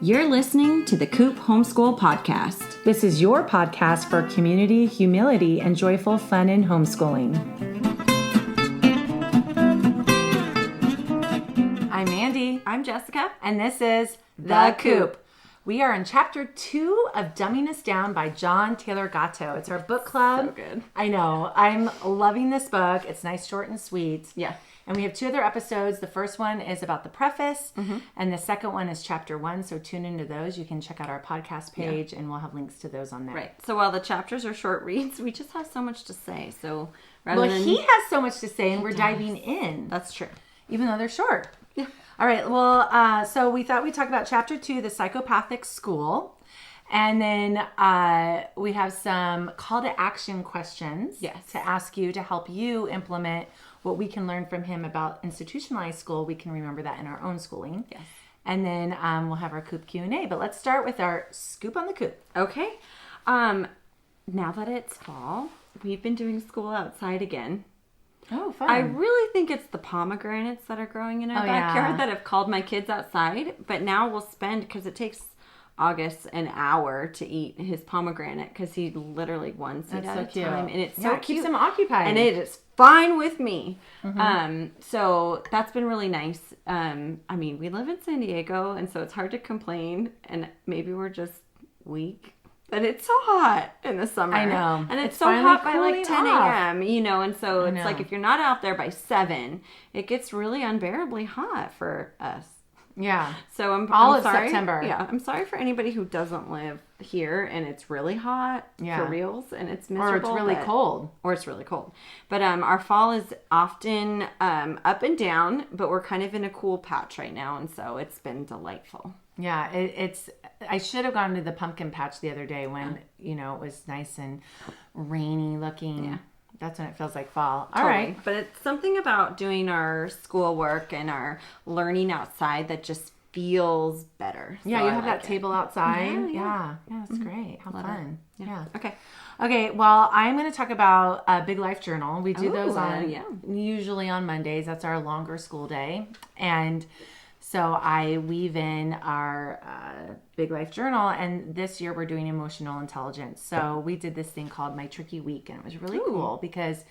You're listening to the Coop Homeschool Podcast. This is your podcast for community, humility, and joyful fun in homeschooling. I'm Mandy. I'm Jessica. And this is The Coop. We are in chapter 2 of Dumbing Us Down by John Taylor Gatto. It's our book club. So good. I know. I'm loving this book. It's nice, short, and sweet. Yeah. And we have 2 other episodes. The first one is about the preface, and the second one is chapter 1. So tune into those. You can check out our podcast page, and we'll have links to those on there. Right. So while the chapters are short reads, we just have so much to say. So he has so much to say, and we're diving in. That's true. Even though they're short. Yeah. All right. Well, so we thought we'd talk about chapter 2, the psychopathic school. And then we have some call to action questions to ask you to help you implement what we can learn from him about institutionalized school. We can remember that in our own schooling. Yes. And then we'll have our Coop Q&A. But let's start with our scoop on the Coop. Okay. Now that it's fall, we've been doing school outside again. Oh, fun. I really think it's the pomegranates that are growing in our backyard that have called my kids outside. But now we'll spend, because it takes August an hour to eat his pomegranate, because he literally one seed at a time. And it's so it cute. keeps him occupied. And it is fine with me. So that's been really nice. I mean, we live in San Diego, and so it's hard to complain. And maybe we're just weak. But it's so hot in the summer. I know. And it's so hot by like 10 a.m., you know, and so it's like if you're not out there by 7, it gets really unbearably hot for us. Yeah. So I'm of sorry. September. Yeah. I'm sorry for anybody who doesn't live here and it's really hot for reals and it's miserable. Or it's really cold. Or it's really cold. But our fall is often up and down, but we're kind of in a cool patch right now. And so it's been delightful. Yeah, I should have gone to the pumpkin patch the other day when, it was nice and rainy looking. Yeah. That's when it feels like fall. All right. But it's something about doing our schoolwork and our learning outside that just feels better. Yeah, so you have that table outside. Yeah, it's great. How fun. Yeah. Okay, well, I'm going to talk about a Big Life Journal. We do those usually on Mondays. That's our longer school day. And so I weave in our Big Life Journal, and this year we're doing emotional intelligence. So we did this thing called My Tricky Week, and it was really cool because,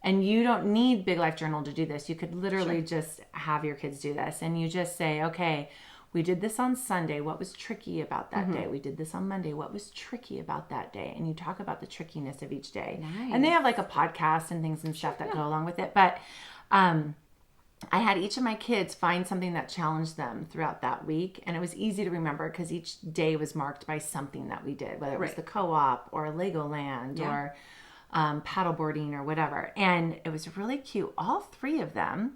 and you don't need Big Life Journal to do this. You could literally just have your kids do this, and you just say, okay, we did this on Sunday. What was tricky about that day? We did this on Monday. What was tricky about that day? And you talk about the trickiness of each day. Nice. And they have like a podcast and things and stuff that go along with it. But I had each of my kids find something that challenged them throughout that week. And it was easy to remember because each day was marked by something that we did, whether it was the co-op or Legoland or paddleboarding or whatever. And it was really cute. All 3 of them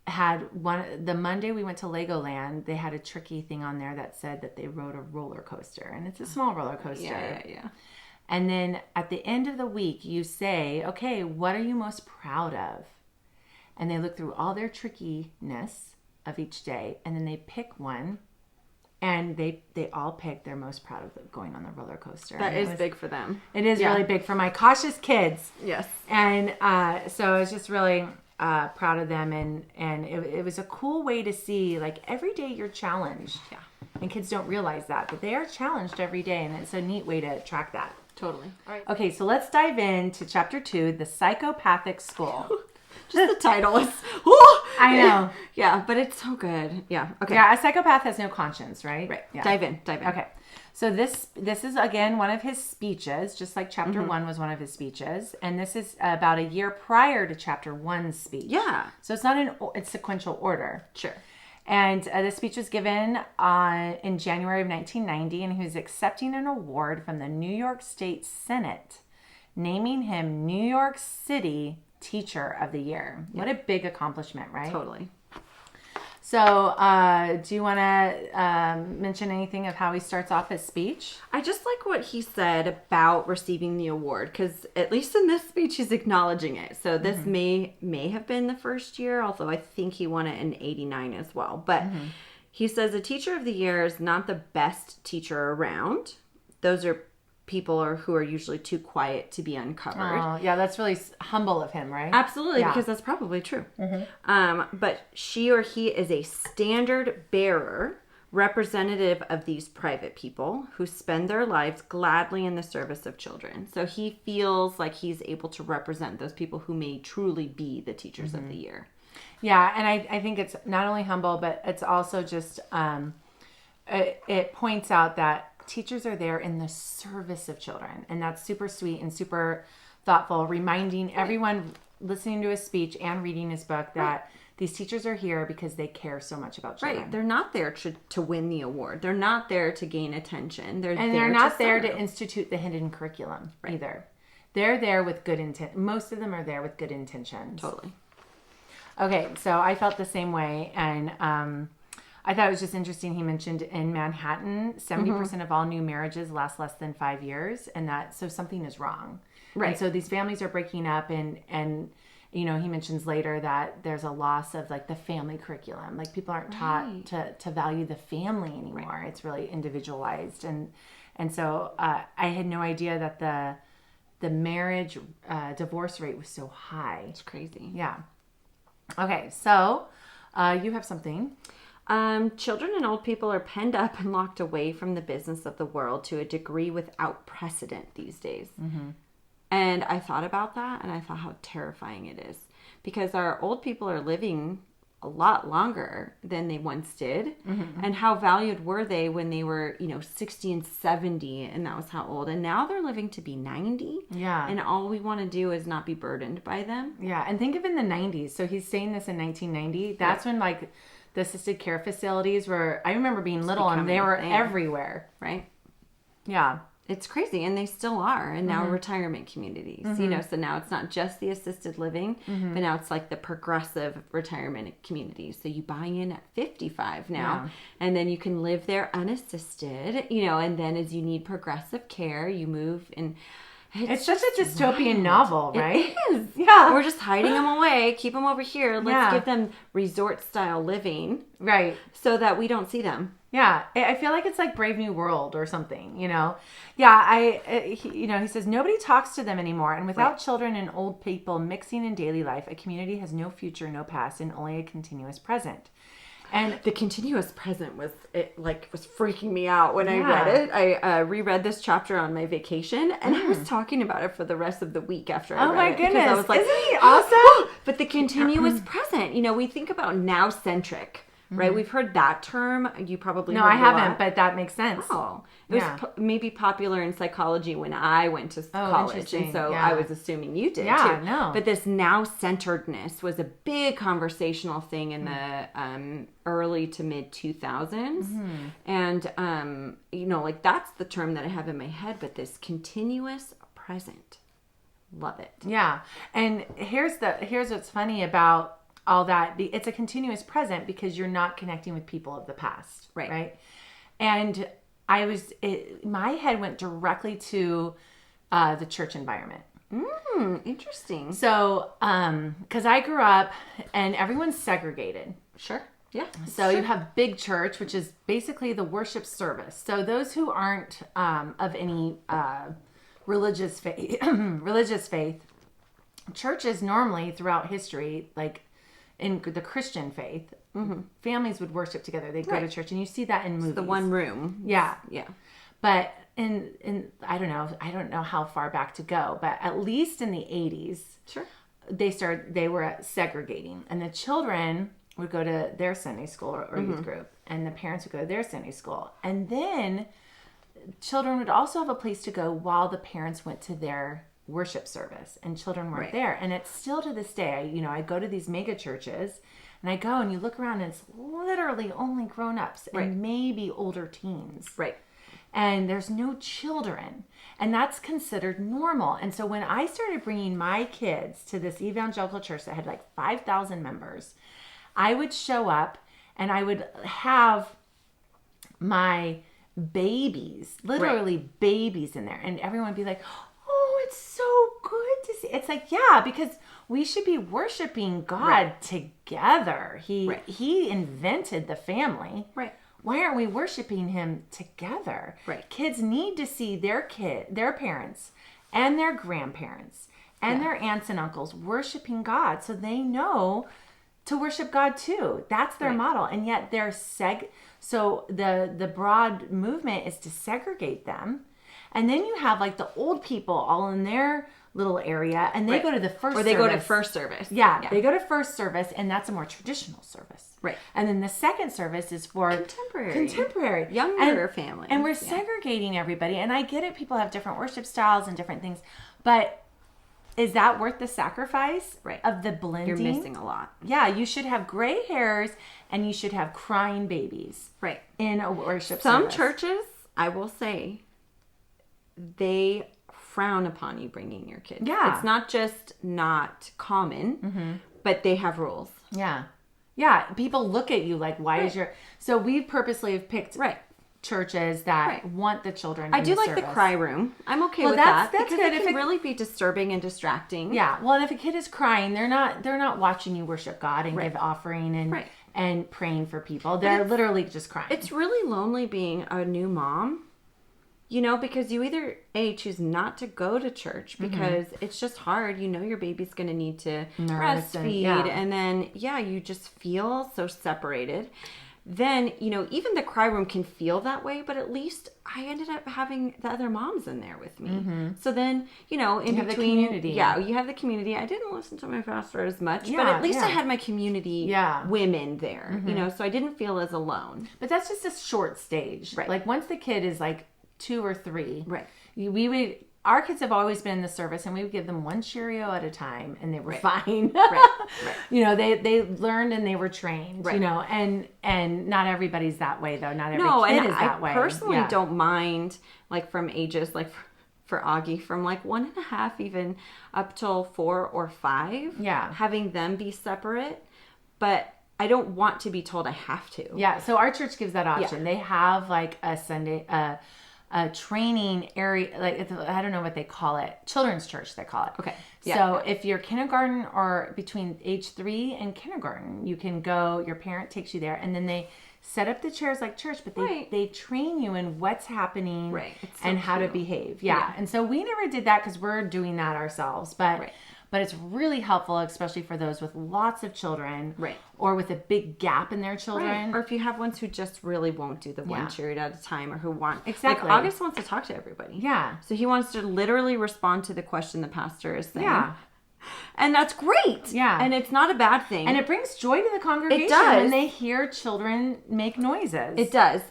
had the Monday we went to Legoland, they had a tricky thing on there that said that they rode a roller coaster. And it's a small roller coaster. Yeah. And then at the end of the week, you say, okay, what are you most proud of? And they look through all their trickiness of each day, and then they pick one, and they all pick their most proud of going on the roller coaster. That is big for them. It is really big for my cautious kids. Yes. And so I was just really proud of them, and it was a cool way to see, like, every day you're challenged. Yeah. And kids don't realize that, but they are challenged every day, and it's a neat way to track that. Totally. All right. Okay, so let's dive into chapter 2, the psychopathic school. Just the title is, I know. Yeah, but it's so good. Yeah. Okay. Yeah, a psychopath has no conscience, right? Right. Yeah. Dive in. Okay. So this is, again, one of his speeches, just like chapter 1 was one of his speeches. And this is about a year prior to chapter 1's speech. Yeah. So it's not in sequential order. Sure. And the speech was given in January of 1990, and he was accepting an award from the New York State Senate, naming him New York City Teacher of the Year. What a big accomplishment, right? Totally. So, do you want to mention anything of how he starts off his speech? I just like what he said about receiving the award, because at least in this speech, he's acknowledging it. So this may have been the first year, although I think he won it in 89 as well. But he says a teacher of the year is not the best teacher around. Those are people who are usually too quiet to be uncovered. Oh, yeah, that's really humble of him, right? Absolutely, because that's probably true. But she or he is a standard bearer representative of these private people who spend their lives gladly in the service of children. So he feels like he's able to represent those people who may truly be the teachers of the year. Yeah, and I think it's not only humble, but it's also just, it points out that teachers are there in the service of children. And that's super sweet and super thoughtful, reminding everyone listening to his speech and reading his book that these teachers are here because they care so much about children. Right. They're not there to win the award. They're not there to gain attention. They're not there to institute the hidden curriculum either. They're there with good intent. Most of them are there with good intentions. Totally. Okay, so I felt the same way, and I thought it was just interesting. He mentioned in Manhattan, 70% of all new marriages last less than 5 years, and so something is wrong. Right. And so these families are breaking up, and he mentions later that there's a loss of like the family curriculum. Like people aren't taught to value the family anymore. Right. It's really individualized, and so I had no idea that the marriage divorce rate was so high. It's crazy. Yeah. Okay, so you have something. Children and old people are penned up and locked away from the business of the world to a degree without precedent these days. Mm-hmm. And I thought about that, and I thought how terrifying it is. Because our old people are living a lot longer than they once did. Mm-hmm. And how valued were they when they were, 60 and 70, and that was how old. And now they're living to be 90. Yeah. And all we want to do is not be burdened by them. Yeah, and think of in the 90s. So he's saying this in 1990. That's when, like, the assisted care facilities were, I remember being little, and they were everywhere. Right? Yeah. It's crazy, and they still are, and now retirement communities, so now it's not just the assisted living, but now it's like the progressive retirement communities. So you buy in at 55 now, and then you can live there unassisted, and then as you need progressive care, you move, and it's such a dystopian novel, right? It is. Yeah. We're just hiding them away, keep them over here. Let's give them resort-style living. Right. So that we don't see them. Yeah, I feel like it's like Brave New World or something, Yeah, he says nobody talks to them anymore, and without children and old people mixing in daily life, a community has no future, no past, and only a continuous present. And the continuous present was freaking me out when I read it. I reread this chapter on my vacation, and I was talking about it for the rest of the week after I read it. Oh my goodness. I was like, isn't he awesome? But the continuous present, we think about now-centric. Right? We've heard that term. You probably heard it. No, I haven't, but that makes sense. Oh. It was maybe popular in psychology when I went to college. And so I was assuming you did too. No. But this now-centeredness was a big conversational thing in the early to mid 2000s. And, that's the term that I have in my head. But this continuous present. Love it. Yeah. And here's what's funny about all that. It's a continuous present because you're not connecting with people of the past. Right. And my head went directly to the church environment. Interesting. So, because I grew up and everyone's segregated. Sure. Yeah. So you have big church, which is basically the worship service. So those who aren't of any religious faith, churches normally throughout history, like in the Christian faith, families would worship together. They'd go to church, and you see that in movies. It's the one room. Yeah. Yeah. But in I don't know how far back to go, but at least in the 80s, sure, they were segregating, and the children would go to their Sunday school or youth group, and the parents would go to their Sunday school, and then children would also have a place to go while the parents went to their worship service, and children weren't there. And it's still to this day, I go to these mega churches, and I go and you look around, and it's literally only grown-ups and maybe older teens. Right. And there's no children, and that's considered normal. And so when I started bringing my kids to this evangelical church that had like 5,000 members, I would show up and I would have my babies, literally babies in there, and everyone would be like, oh, it's so good to see. It's like, yeah, because we should be worshiping God together. He invented the family. Right. Why aren't we worshiping him together? Right. Kids need to see their parents and their grandparents and their aunts and uncles worshiping God, so they know to worship God too. That's their model. And yet they're so the broad movement is to segregate them. And then you have like the old people all in their little area, and they go to the first service. Or they go to first service. Yeah, they go to first service, and that's a more traditional service. Right. And then the second service is for contemporary. Younger families. And we're segregating everybody. And I get it, people have different worship styles and different things. But is that worth the sacrifice of the blending? You're missing a lot. Yeah, you should have gray hairs, and you should have crying babies. Right. In a worship Some service. churches, I will say, they frown upon you bringing your kids. Yeah. It's not just not common, but they have rules. Yeah. Yeah. People look at you like, why is your... So we purposely have picked churches that want the children I do like service. the cry room. I'm okay with that. That's because good. it can really be disturbing and distracting. Yeah. Well, and if a kid is crying, they're not watching you worship God and give offering and praying for people. They're literally just crying. It's really lonely being a new mom. You know, because you either, choose not to go to church because it's just hard. You know your baby's going to need to breastfeed. And then, you just feel so separated. Then, even the cry room can feel that way, but at least I ended up having the other moms in there with me. So then, in between, the community. Yeah, you have the community. I didn't listen to my pastor as much, but at least I had my community women there, so I didn't feel as alone. But that's just a short stage. Right. Like once the kid is like 2 or 3, our kids have always been in the service, and we would give them one Cheerio at a time, and they were fine. They learned and they were trained. And not everybody's that way though. Not every kid is that way. I personally don't mind like from ages like for Augie from like 1.5 even up till 4 or 5. Having them be separate, but I don't want to be told I have to. Yeah. So our church gives that option. They have like a Sunday. A training area, like I don't know what they call it, children's church they call it. Okay. So if you're kindergarten or between age 3 and kindergarten, you can go, your parent takes you there, and then they set up the chairs like church, but they train you in what's happening and how to behave. And so we never did that because we're doing that ourselves, but it's really helpful, especially for those with lots of children, or with a big gap in their children, or if you have ones who just really won't do the one period at a time, or who want exactly. Like August wants to talk to everybody, so he wants to literally respond to the question the pastor is saying, and that's great, and it's not a bad thing, and it brings joy to the congregation. It does when they hear children make noises. It does.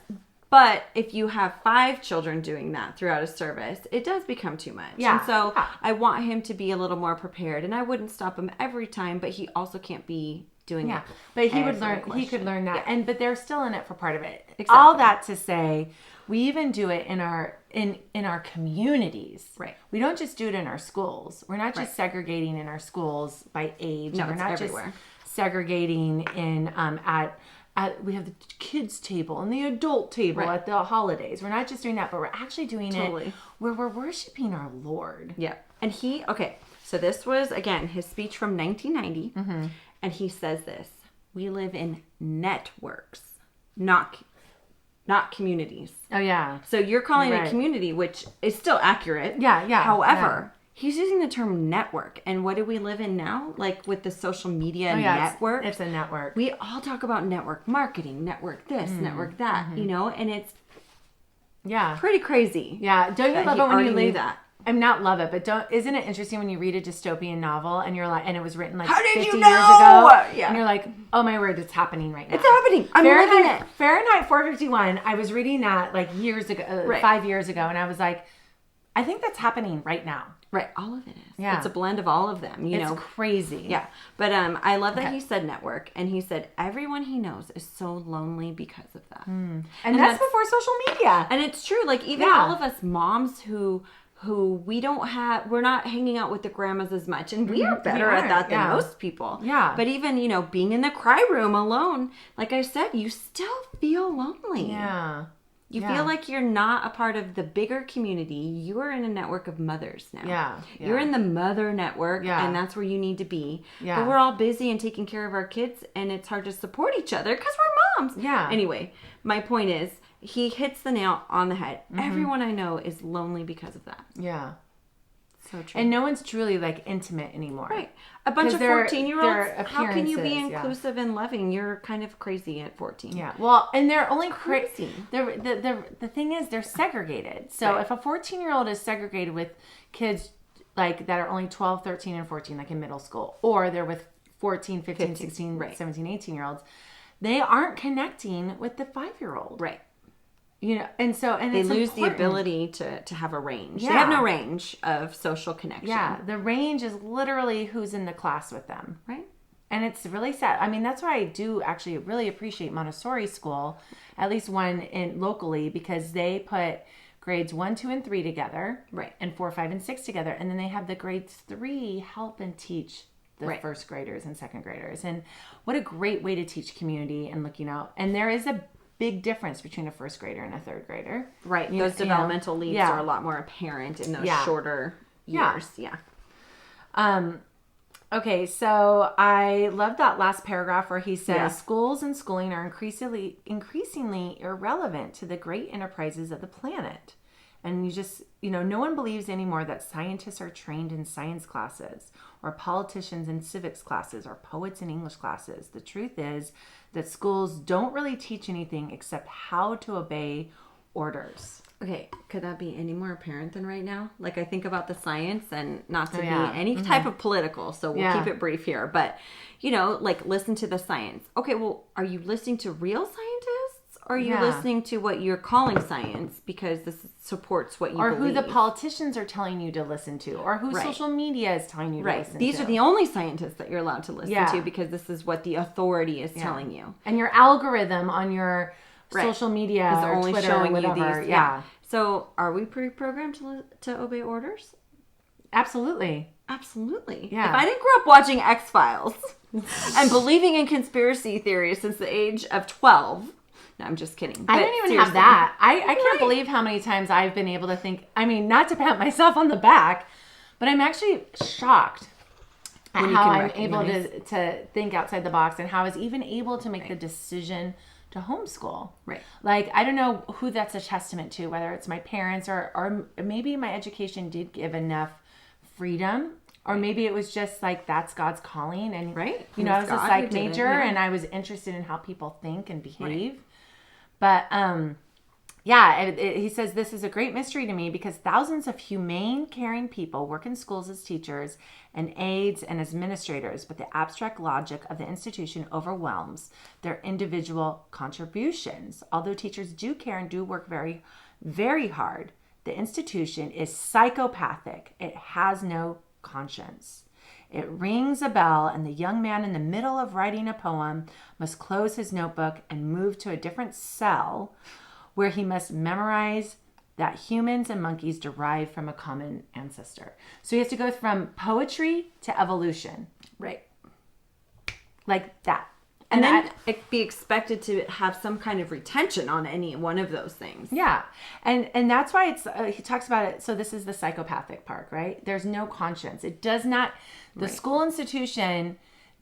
But if you have 5 children doing that throughout a service, it does become too much. And so I want him to be a little more prepared, and I wouldn't stop him every time, but he also can't be doing it. But he would learn. He could learn that, but they're still in it for part of it. Exactly. All that to say, we even do it in our communities. We don't just do it in our schools. We're not just segregating in our schools by age. No, we're not everywhere. Just segregating in we have the kids table and the adult table at the holidays. We're not just doing that, but we're actually doing it where we're worshiping our Lord. And so this was, again, his speech from 1990. And he says this: we live in networks, not communities. Oh, yeah. So you're calling it a community, which is still accurate. Yeah. However, he's using the term network. And what do we live in now? Like with the social media network. It's a network. We all talk about network marketing, network this, network that, and it's pretty crazy. Yeah. Don't you love it when you read that? I'm not love it, but isn't it interesting when you read a dystopian novel and you're like, and it was written like How did 50 you years know? ago, and you're like, oh my word, it's happening right now. It's happening. I'm living it. Fahrenheit 451. I was reading that like years ago, 5 years ago, and I was like, I think that's happening right now. Right, all of it is. Yeah. It's a blend of all of them, It's crazy. Yeah, but I love that he said network, and he said everyone he knows is so lonely because of that. And that's before social media. And it's true, like even all of us moms who we're not hanging out with the grandmas as much, and we are better at that than most people. Yeah. But even, being in the cry room alone, like I said, you still feel lonely. Yeah. You feel like you're not a part of the bigger community. You are in a network of mothers now. Yeah. You're in the mother network, and that's where you need to be. Yeah. But we're all busy and taking care of our kids, and it's hard to support each other because we're moms. Yeah. Anyway, my point is, he hits the nail on the head. Everyone I know is lonely because of that. Yeah. So true. And no one's truly like intimate anymore. Right. A bunch of 14-year-olds, how can you be inclusive and loving? You're kind of crazy at 14. Yeah. Well, and they're only crazy. The thing is, they're segregated. So if a 14-year-old is segregated with kids like that are only 12, 13, and 14, like in middle school, or they're with 14, 15, 16, 17, 18-year-olds, they aren't connecting with the 5-year-old. Right. And they lose the ability to have a range. Yeah. They have no range of social connection. Yeah, the range is literally who's in the class with them. Right. And it's really sad. I mean, that's why I do actually really appreciate Montessori school, at least one locally, because they put grades 1, 2, and 3 together. Right. And 4, 5, and 6 together. And then they have the grades 3 help and teach the first graders and second graders. And what a great way to teach community and looking out. And there is a big difference between a first grader and a third grader. Right. Those developmental leaps are a lot more apparent in those shorter years. Yeah. Okay, so I love that last paragraph where he says, schools and schooling are increasingly irrelevant to the great enterprises of the planet. And you just, no one believes anymore that scientists are trained in science classes or politicians in civics classes or poets in English classes. The truth is that schools don't really teach anything except how to obey orders. Okay, could that be any more apparent than right now? Like, I think about the science, and not to be any type of political, so we'll keep it brief here. But, like, listen to the science. Okay, well, are you listening to real scientists? Or are you listening to what you're calling science because this supports what you believe? Or who the politicians are telling you to listen to. Or who social media is telling you to listen to. These are the only scientists that you're allowed to listen to because this is what the authority is telling you. And your algorithm on your social media is only Twitter showing or whatever. You these. Yeah. So are we pre-programmed to obey orders? Absolutely. Absolutely. Yeah. If I didn't grow up watching X-Files and believing in conspiracy theories since the age of 12... No, I'm just kidding. I don't even have that. I can't believe how many times I've been able to think, not to pat myself on the back, but I'm actually shocked at how I'm able to think outside the box and how I was even able to make the decision to homeschool. Right. Like, I don't know who that's a testament to, whether it's my parents or maybe my education did give enough freedom. Or maybe it was just like, that's God's calling. And, I was a psych major and I was interested in how people think and behave. Right. But, he says, this is a great mystery to me because thousands of humane, caring people work in schools as teachers and aides and as administrators, but the abstract logic of the institution overwhelms their individual contributions. Although teachers do care and do work very, very hard, the institution is psychopathic. It has no conscience. It rings a bell, and the young man in the middle of writing a poem must close his notebook and move to a different cell where he must memorize that humans and monkeys derive from a common ancestor. So he has to go from poetry to evolution. Right. Like that. And then it be expected to have some kind of retention on any one of those things. Yeah. And that's why he talks about it. So this is the psychopathic part, right? There's no conscience. It does not, the school institution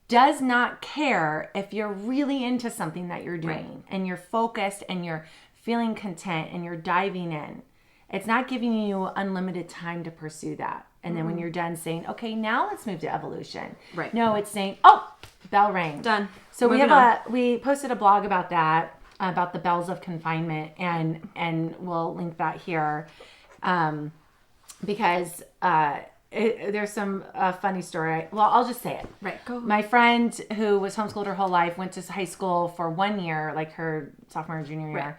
does not care if you're really into something that you're doing and you're focused and you're feeling content and you're diving in. It's not giving you unlimited time to pursue that. And then when you're done saying, okay, now let's move to evolution. Right. No, it's saying, oh, bell rang. Done. So we posted a blog about that, about the bells of confinement, and we'll link that here, because there's some funny story. Well, I'll just say it. Right. Go. My friend who was homeschooled her whole life went to high school for 1 year, like her sophomore or junior year. Right.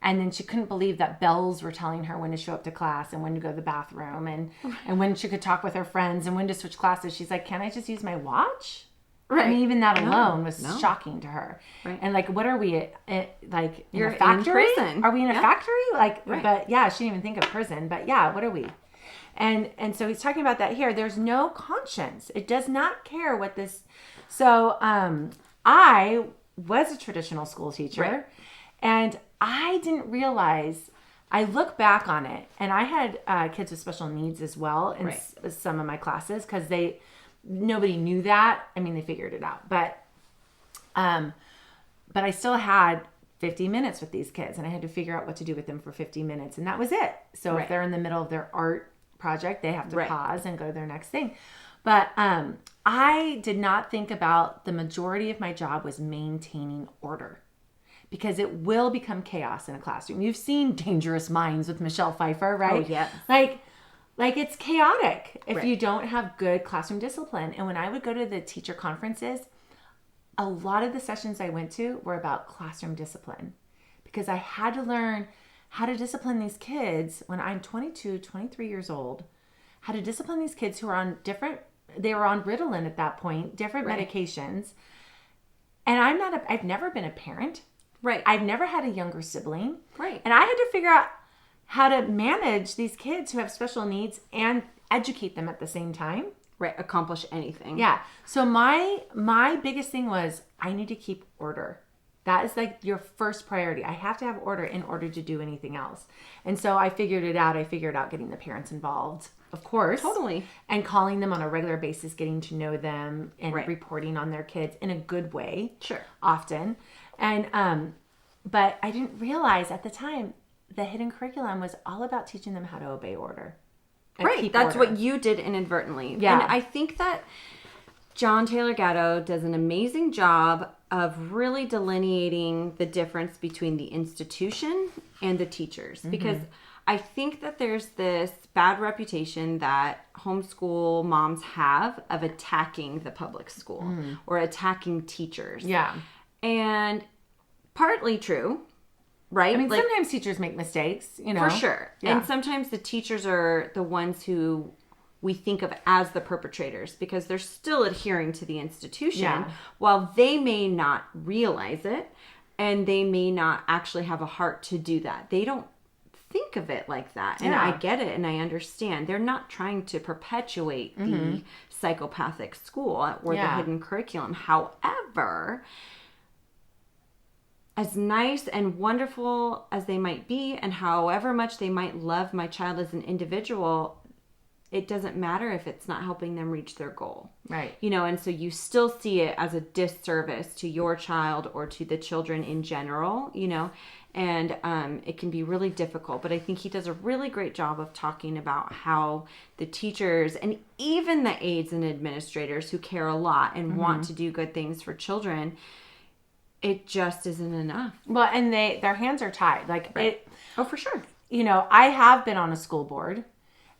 And then she couldn't believe that bells were telling her when to show up to class and when to go to the bathroom and when she could talk with her friends and when to switch classes. She's like, can't I just use my watch? Right. I mean, even that alone was shocking to her. Right. And like, what are we like in You're a factory? In prison. Are we in a factory? Like, right. But yeah, she didn't even think of prison. But yeah, what are we? And so he's talking about that here. There's no conscience. It does not care what this. So I was a traditional school teacher, and I didn't realize. I look back on it, and I had kids with special needs as well in some of my classes because nobody knew that. I mean, they figured it out, but I still had 50 minutes with these kids, and I had to figure out what to do with them for 50 minutes, and that was it. So if they're in the middle of their art project, they have to pause and go to their next thing. But I did not think about the majority of my job was maintaining order, because it will become chaos in a classroom. You've seen Dangerous Minds with Michelle Pfeiffer, right? Oh, yeah. Like it's chaotic if you don't have good classroom discipline. And when I would go to the teacher conferences, a lot of the sessions I went to were about classroom discipline, because I had to learn how to discipline these kids when I'm 22, 23 years old, how to discipline these kids who are on they were on Ritalin at that point, different medications. And I've never been a parent. Right. I've never had a younger sibling. Right. And I had to figure out how to manage these kids who have special needs and educate them at the same time. Right. Accomplish anything. Yeah. So my biggest thing was, I need to keep order. That is like your first priority. I have to have order in order to do anything else. And so I figured it out. I figured out getting the parents involved, of course. Totally. And calling them on a regular basis, getting to know them and reporting on their kids in a good way. Sure. Often. And, but I didn't realize at the time the hidden curriculum was all about teaching them how to obey order. Right. That's order. What you did inadvertently. Yeah. And I think that John Taylor Gatto does an amazing job of really delineating the difference between the institution and the teachers. Because I think that there's this bad reputation that homeschool moms have of attacking the public school or attacking teachers. Yeah. And partly true, right? I mean, sometimes teachers make mistakes, For sure. Yeah. And sometimes the teachers are the ones who we think of as the perpetrators, because they're still adhering to the institution while they may not realize it, and they may not actually have a heart to do that. They don't think of it like that. And I get it and I understand. They're not trying to perpetuate the psychopathic school or the hidden curriculum. However, as nice and wonderful as they might be, and however much they might love my child as an individual, it doesn't matter if it's not helping them reach their goal. Right. And so you still see it as a disservice to your child or to the children in general, and it can be really difficult. But I think he does a really great job of talking about how the teachers and even the aides and administrators who care a lot and want to do good things for children, it just isn't enough. Well, and their hands are tied. Oh, for sure. I have been on a school board,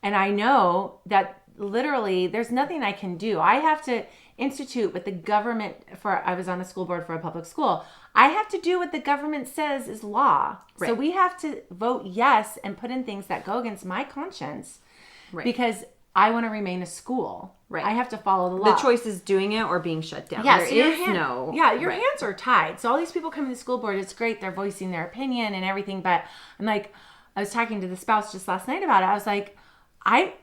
and I know that literally there's nothing I can do. I have to institute what the government I was on a school board for a public school. I have to do what the government says is law. Right. So we have to vote yes and put in things that go against my conscience because I want to remain a school. Right. I have to follow the law. The choice is doing it or being shut down. Yeah, there so is no... Yeah, your hands are tied. So all these people come to the school board. It's great. They're voicing their opinion and everything. But I'm like, I was talking to the spouse just last night about it. I was like,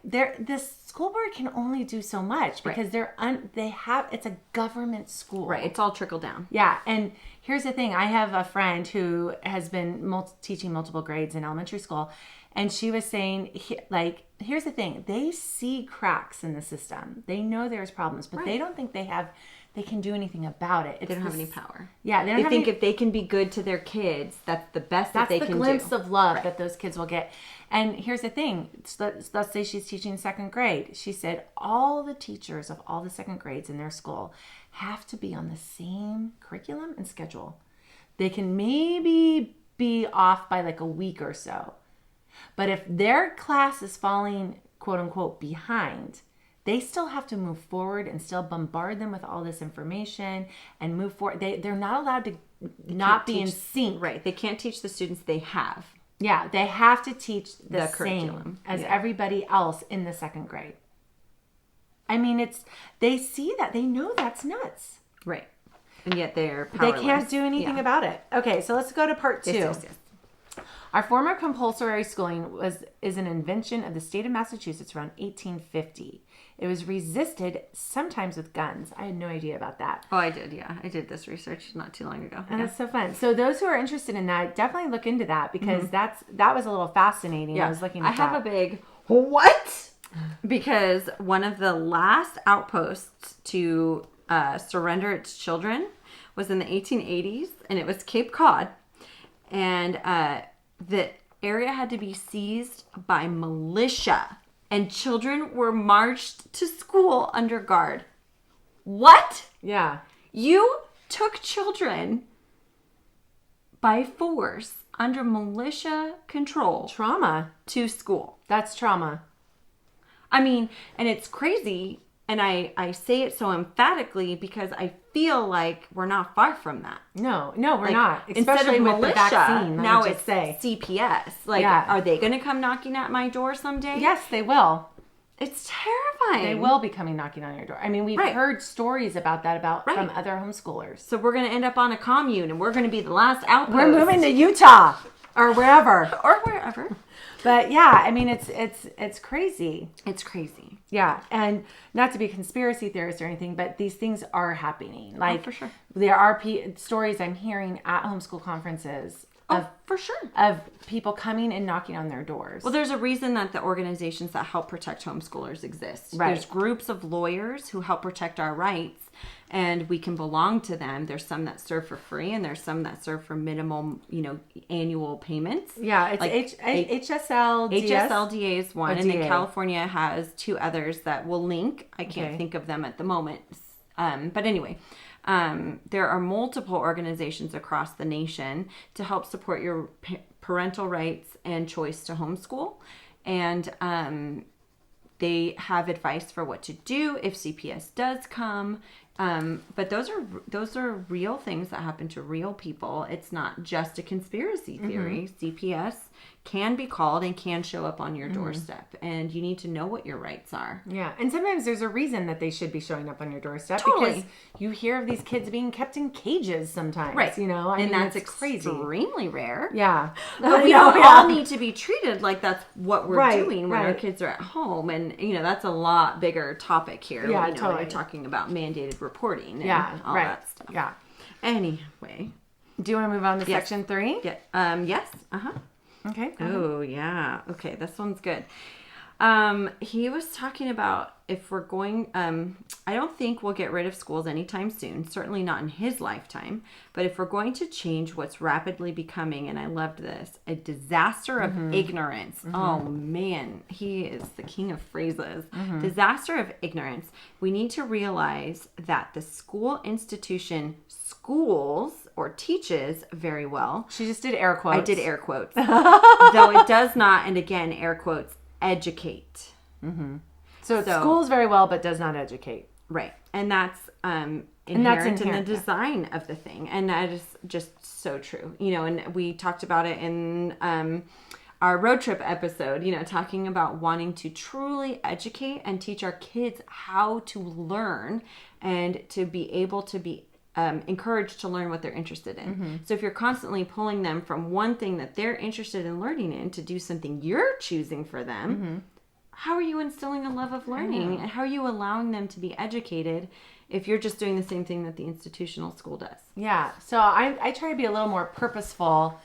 this school board can only do so much because it's a government school. Right. It's all trickle down. Yeah. And here's the thing. I have a friend who has been teaching multiple grades in elementary school. And she was saying, here's the thing. They see cracks in the system. They know there's problems, but they don't think they can do anything about it. They don't have any power. Yeah. They think if they can be good to their kids, that's the best that they can do. That's the glimpse of love that those kids will get. And here's the thing. Let's say she's teaching second grade. She said all the teachers of all the second grades in their school have to be on the same curriculum and schedule. They can maybe be off by like a week or so. But if their class is falling, quote unquote, behind, they still have to move forward and still bombard them with all this information and move forward. They're not allowed to not be in sync. Right. They can't teach the students they have. Yeah. They have to teach the curriculum as everybody else in the second grade. I mean, they see that. They know that's nuts. Right. And yet they're powerless. They can't do anything about it. Okay. So let's go to part 2. Yes. Our former compulsory schooling is an invention of the state of Massachusetts around 1850. It was resisted sometimes with guns. I had no idea about that. Oh, I did. Yeah, I did this research not too long ago. And it's so fun. So those who are interested in that, definitely look into that because that was a little fascinating. Yeah. I was looking at that. I have a big what? Because one of the last outposts to surrender its children was in the 1880s, and it was Cape Cod, and the area had to be seized by militia and children were marched to school under guard. What? Yeah. You took children by force under militia control. Trauma. To school. That's trauma. I mean, and it's crazy, and I say it so emphatically because I feel like we're not far from that. No, we're not. Especially instead of with militia, the vaccine. now it's CPS. Like, are they going to come knocking at my door someday? Yes, they will. It's terrifying. They will be coming knocking on your door. I mean, we've heard stories about that from other homeschoolers. So we're going to end up on a commune, and we're going to be the last outpost. We're moving to Utah or wherever. But yeah, I mean, it's crazy. It's crazy. Yeah, and not to be conspiracy theorist or anything, but these things are happening. Like, for sure. There are stories I'm hearing at homeschool conferences. For sure. Of people coming and knocking on their doors. Well, there's a reason that the organizations that help protect homeschoolers exist. Right. There's groups of lawyers who help protect our rights, and we can belong to them. There's some that serve for free, and there's some that serve for minimum, annual payments. Yeah, it's like HSLDS. HSLDA is one, and then California has two others that we'll link. I can't think of them at the moment. But anyway... there are multiple organizations across the nation to help support your parental rights and choice to homeschool. And they have advice for what to do if CPS does come. But those are real things that happen to real people. It's not just a conspiracy theory. CPS can be called and can show up on your doorstep, and you need to know what your rights are. Yeah, and sometimes there's a reason that they should be showing up on your doorstep because you hear of these kids being kept in cages sometimes. Right. I mean, that's crazy. Extremely rare. Yeah. But we don't all need to be treated like that's what we're doing when our kids are at home, and that's a lot bigger topic here. Yeah, totally. When you're talking about mandated reporting and all that stuff. Yeah. Anyway. Do you want to move on to section 3? Yeah. Yes. Uh-huh. Okay. Oh, yeah. Okay, this one's good. He was talking about if we're going, I don't think we'll get rid of schools anytime soon, certainly not in his lifetime, but if we're going to change what's rapidly becoming, and I loved this, a disaster of ignorance. Oh man, he is the king of phrases. Disaster of ignorance. We need to realize that the school institution schools or teaches very well. She just did air quotes. I did air quotes. Though it does not, and again, air quotes, educate. So it schools very well, but does not educate. Right. And that's inherent in the design of the thing. And that is just so true. And we talked about it in our road trip episode, talking about wanting to truly educate and teach our kids how to learn and to be able to be encouraged to learn what they're interested in. So if you're constantly pulling them from one thing that they're interested in learning in to do something you're choosing for them, how are you instilling a love of learning? And how are you allowing them to be educated if you're just doing the same thing that the institutional school does? Yeah. So I try to be a little more purposeful.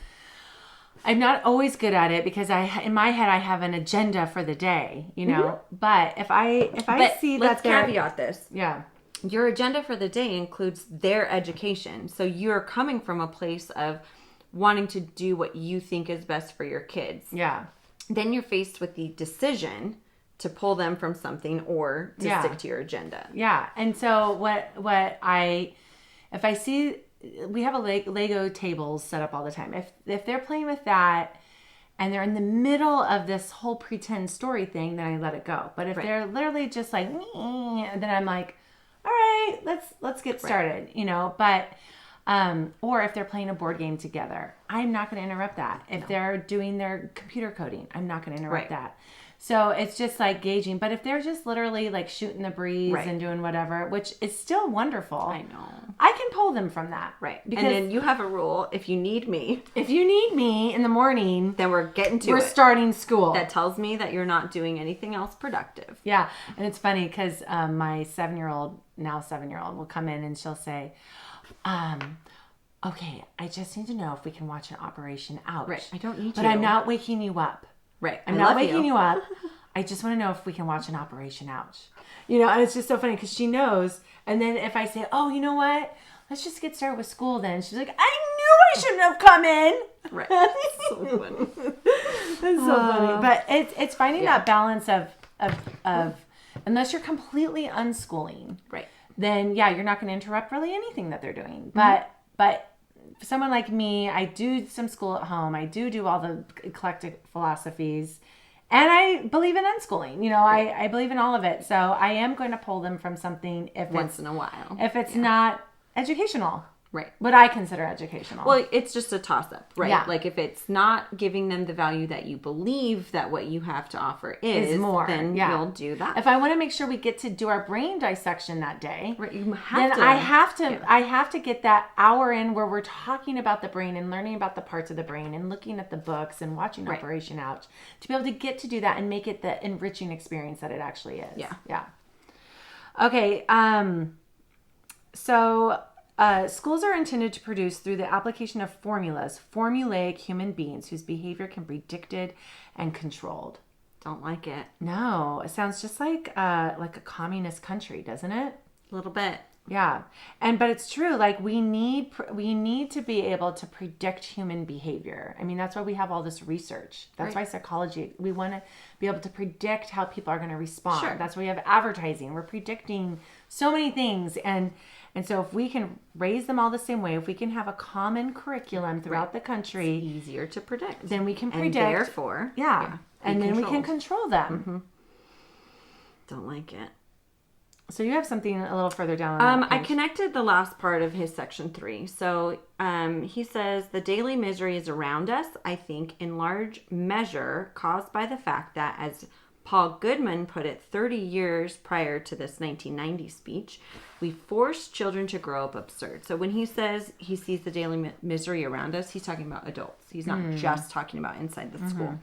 I'm not always good at it because in my head I have an agenda for the day, But if I see let's caveat this. Yeah. Your agenda for the day includes their education. So you're coming from a place of wanting to do what you think is best for your kids. Yeah. Then you're faced with the decision to pull them from something or to stick to your agenda. Yeah. And so if I see, we have a Lego tables set up all the time. If they're playing with that and they're in the middle of this whole pretend story thing, then I let it go. But if they're literally just like, then I'm like, all right, let's get started, but, or if they're playing a board game together, I'm not going to interrupt that. If they're doing their computer coding, I'm not going to interrupt that. So it's just like gauging. But if they're just literally like shooting the breeze and doing whatever, which is still wonderful. I know. I can pull them from that. Right. Because and then you have a rule. If you need me in the morning, then we're getting to it. We're starting school. That tells me that you're not doing anything else productive. Yeah. And it's funny because my 7-year-old will come in and she'll say, okay, I just need to know if we can watch an Operation Ouch. Right. I don't need But I'm not waking you up. Right. I'm not waking you up. I just want to know if we can watch an Operation Ouch. And it's just so funny because she knows. And then if I say, oh, you know what? Let's just get started with school then. She's like, I knew I shouldn't have come in. Right. That's so funny. That's so funny. But it's finding that balance of of unless you're completely unschooling, right? Then you're not going to interrupt really anything that they're doing. But for someone like me, I do some school at home. I do all the eclectic philosophies, and I believe in unschooling. I believe in all of it. So I am going to pull them from something once in a while if it's not educational. Right. What I consider educational. Well, it's just a toss-up, right? Yeah. Like if it's not giving them the value that you believe that what you have to offer is more, then you'll do that. If I want to make sure we get to do our brain dissection that day, right, I have to get that hour in where we're talking about the brain and learning about the parts of the brain and looking at the books and watching Operation Ouch to be able to get to do that and make it the enriching experience that it actually is. Yeah. Yeah. Okay. So schools are intended to produce, through the application of formulas, formulaic human beings whose behavior can be predicted and controlled. Don't like it. No, it sounds just like a communist country, doesn't it? A little bit. Yeah. But it's true. Like we need to be able to predict human behavior. I mean, that's why we have all this research. That's why psychology, we want to be able to predict how people are going to respond. Sure. That's why we have advertising. We're predicting so many things. And so if we can raise them all the same way, if we can have a common curriculum throughout the country, it's easier to predict. Then we can predict. And therefore, and then we can control them. Mm-hmm. Don't like it. So you have something a little further down on that page. I connected the last part of his section 3. So he says, the daily misery is around us, I think, in large measure caused by the fact that, as Paul Goodman put it 30 years prior to this 1990 speech, we force children to grow up absurd. So when he says he sees the daily misery around us, he's talking about adults. He's not just talking about inside the school.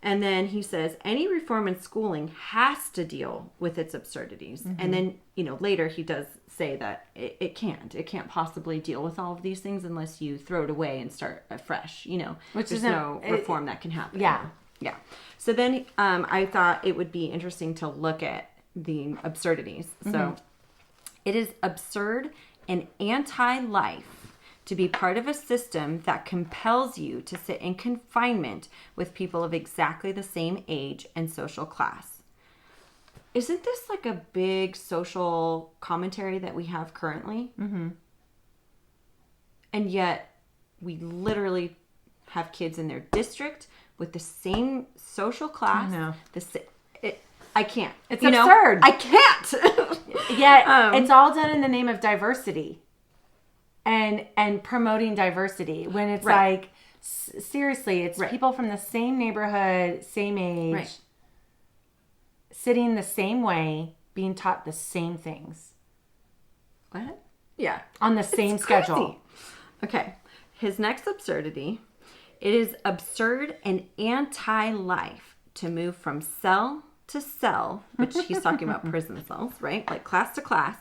And then he says any reform in schooling has to deal with its absurdities. And then, later he does say that it can't possibly deal with all of these things unless you throw it away and start afresh, Which there's no reform that can happen. Yeah. Yeah. So then I thought it would be interesting to look at the absurdities. So it is absurd and anti-life to be part of a system that compels you to sit in confinement with people of exactly the same age and social class. Isn't this like a big social commentary that we have currently? Mm-hmm. And yet we literally have kids in their district with the same social class. I know. I can't. It's absurd. I can't. Yet it's all done in the name of diversity. And promoting diversity when it's like, seriously, it's people from the same neighborhood, same age, sitting the same way, being taught the same things. What? Yeah. On the same schedule. Crazy. Okay. His next absurdity, it is absurd and anti-life to move from cell to cell, which he's talking about prison cells, right? Like class to class,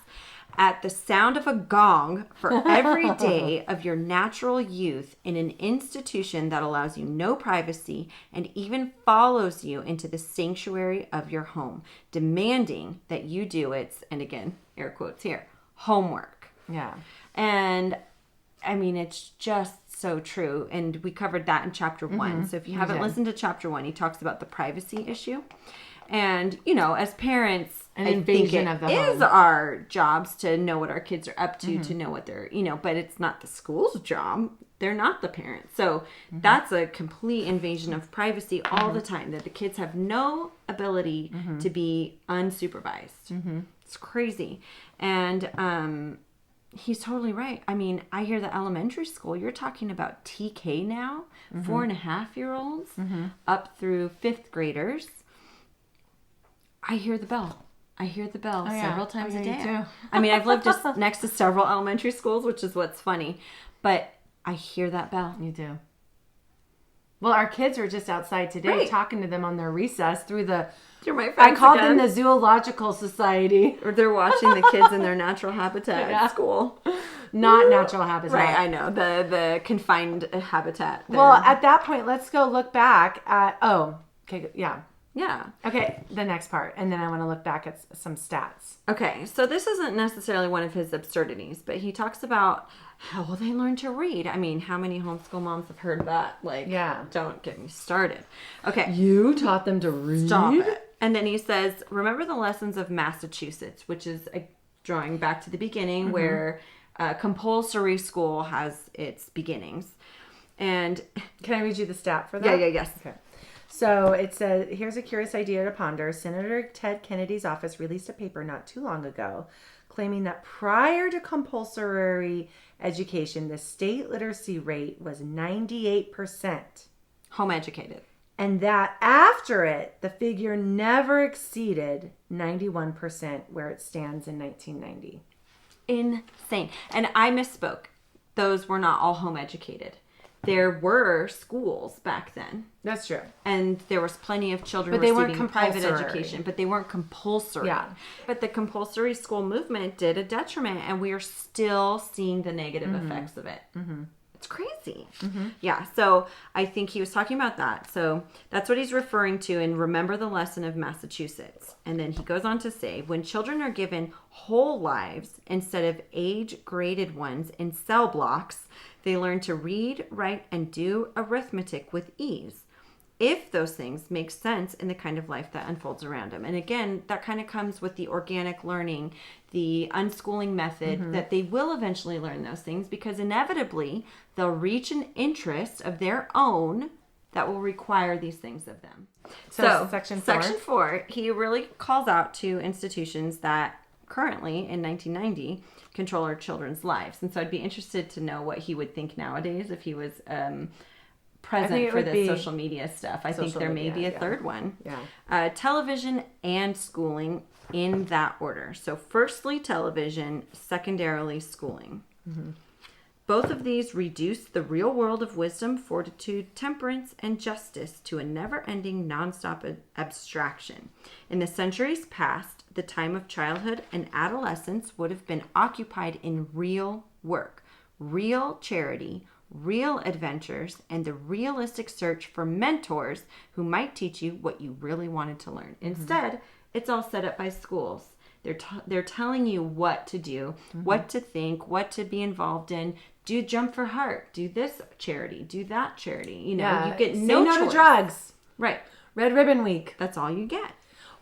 at the sound of a gong for every day of your natural youth in an institution that allows you no privacy and even follows you into the sanctuary of your home, demanding that you do its, and again, air quotes here, homework. Yeah. And I mean, it's just so true. And we covered that in chapter 1. So if you haven't listened to chapter 1, he talks about the privacy issue. And, as parents, an invasion of the home. It is our jobs to know what our kids are up to know what they're, but it's not the school's job. They're not the parents. So that's a complete invasion of privacy all the time, that the kids have no ability to be unsupervised. It's crazy. And he's totally right. I mean, I hear the elementary school, you're talking about TK now, 4.5-year-olds up through 5th graders. I hear the bell. Several times a day. Too. I mean, I've lived just next to several elementary schools, which is what's funny. But I hear that bell. You do. Well, our kids were just outside today talking to them on their recess through the... You're my I friends called again. them the Zoological Society. Or they're watching the kids in their natural habitat at school. Not natural habitat. Right, I know. The confined habitat. Well, at that point, let's go look back at... Oh, okay, yeah. Yeah. Okay, the next part. And then I want to look back at some stats. Okay, so this isn't necessarily one of his absurdities, but he talks about how will they learn to read? I mean, how many homeschool moms have heard that? Like, don't get me started. Okay. You taught them to read? Stop it. And then he says, remember the lessons of Massachusetts, which is drawing back to the beginning where compulsory school has its beginnings. And can I read you the stat for that? Yes. Okay. So it says, here's a curious idea to ponder. Senator Ted Kennedy's office released a paper not too long ago claiming that prior to compulsory education, the state literacy rate was 98%. Home educated. And that after it, the figure never exceeded 91%, where it stands in 1990. Insane. And I misspoke. Those were not all home educated. There were schools back then. That's true. And there was plenty of children receiving private education, but they weren't compulsory. Yeah. But the compulsory school movement did a detriment, and we are still seeing the negative effects of it. Mm-hmm. It's crazy. Mm-hmm. Yeah, so I think he was talking about that. So that's what he's referring to in Remember the Lesson of Massachusetts. And then he goes on to say, when children are given whole lives instead of age-graded ones in cell blocks, they learn to read, write, and do arithmetic with ease, if those things make sense in the kind of life that unfolds around them. And again, that kind of comes with the organic learning, the unschooling method, that they will eventually learn those things because inevitably they'll reach an interest of their own that will require these things of them. So Section 4. Section 4, he really calls out to institutions that currently in 1990 control our children's lives. And so I'd be interested to know what he would think nowadays if he was present for this social media stuff. I think there may be a third one. Yeah. Television and schooling in that order. So firstly, television, secondarily, schooling. Mm-hmm. Both of these reduce the real world of wisdom, fortitude, temperance, and justice to a never-ending, nonstop abstraction. In the centuries past, the time of childhood and adolescence would have been occupied in real work, real charity, real adventures, and the realistic search for mentors who might teach you what you really wanted to learn. Mm-hmm. Instead, it's all set up by schools. They're telling you what to do, what to think, what to be involved in. Do Jump for Heart. Do this charity. Do that charity. You know, you get no choice. To drugs. Right. Red Ribbon Week. That's all you get.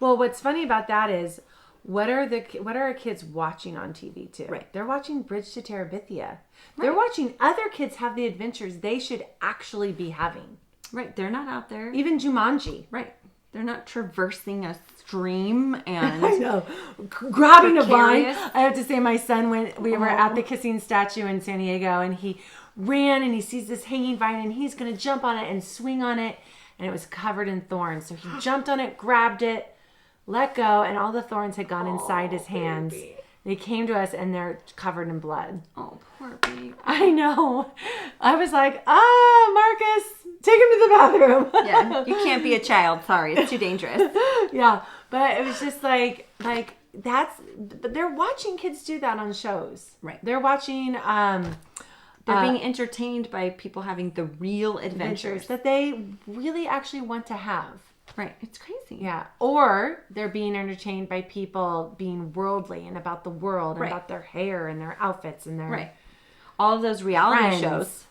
Well, what's funny about that is, what are our kids watching on TV too? Right. They're watching Bridge to Terabithia. Right. They're watching other kids have the adventures they should actually be having. Right. They're not out there. Even Jumanji. Right. They're not traversing a stream and I know, grabbing a vine. I have to say, my son, when we were at the Kissing Statue in San Diego, and he ran and he sees this hanging vine and he's going to jump on it and swing on it, and it was covered in thorns. So he jumped on it, grabbed it, let go, and all the thorns had gone inside his hands. Baby. They came to us and they're covered in blood. Oh, poor baby. I know. I was like, Marcus, take him to the bathroom. Yeah, you can't be a child. Sorry, it's too dangerous. Yeah, but it was just like but they're watching kids do that on shows. Right. They're watching, they're being entertained by people having the real adventures that they really actually want to have. Right. It's crazy. Yeah. Or they're being entertained by people being worldly and about the world and about their hair and their outfits and their... Right. All of those reality shows.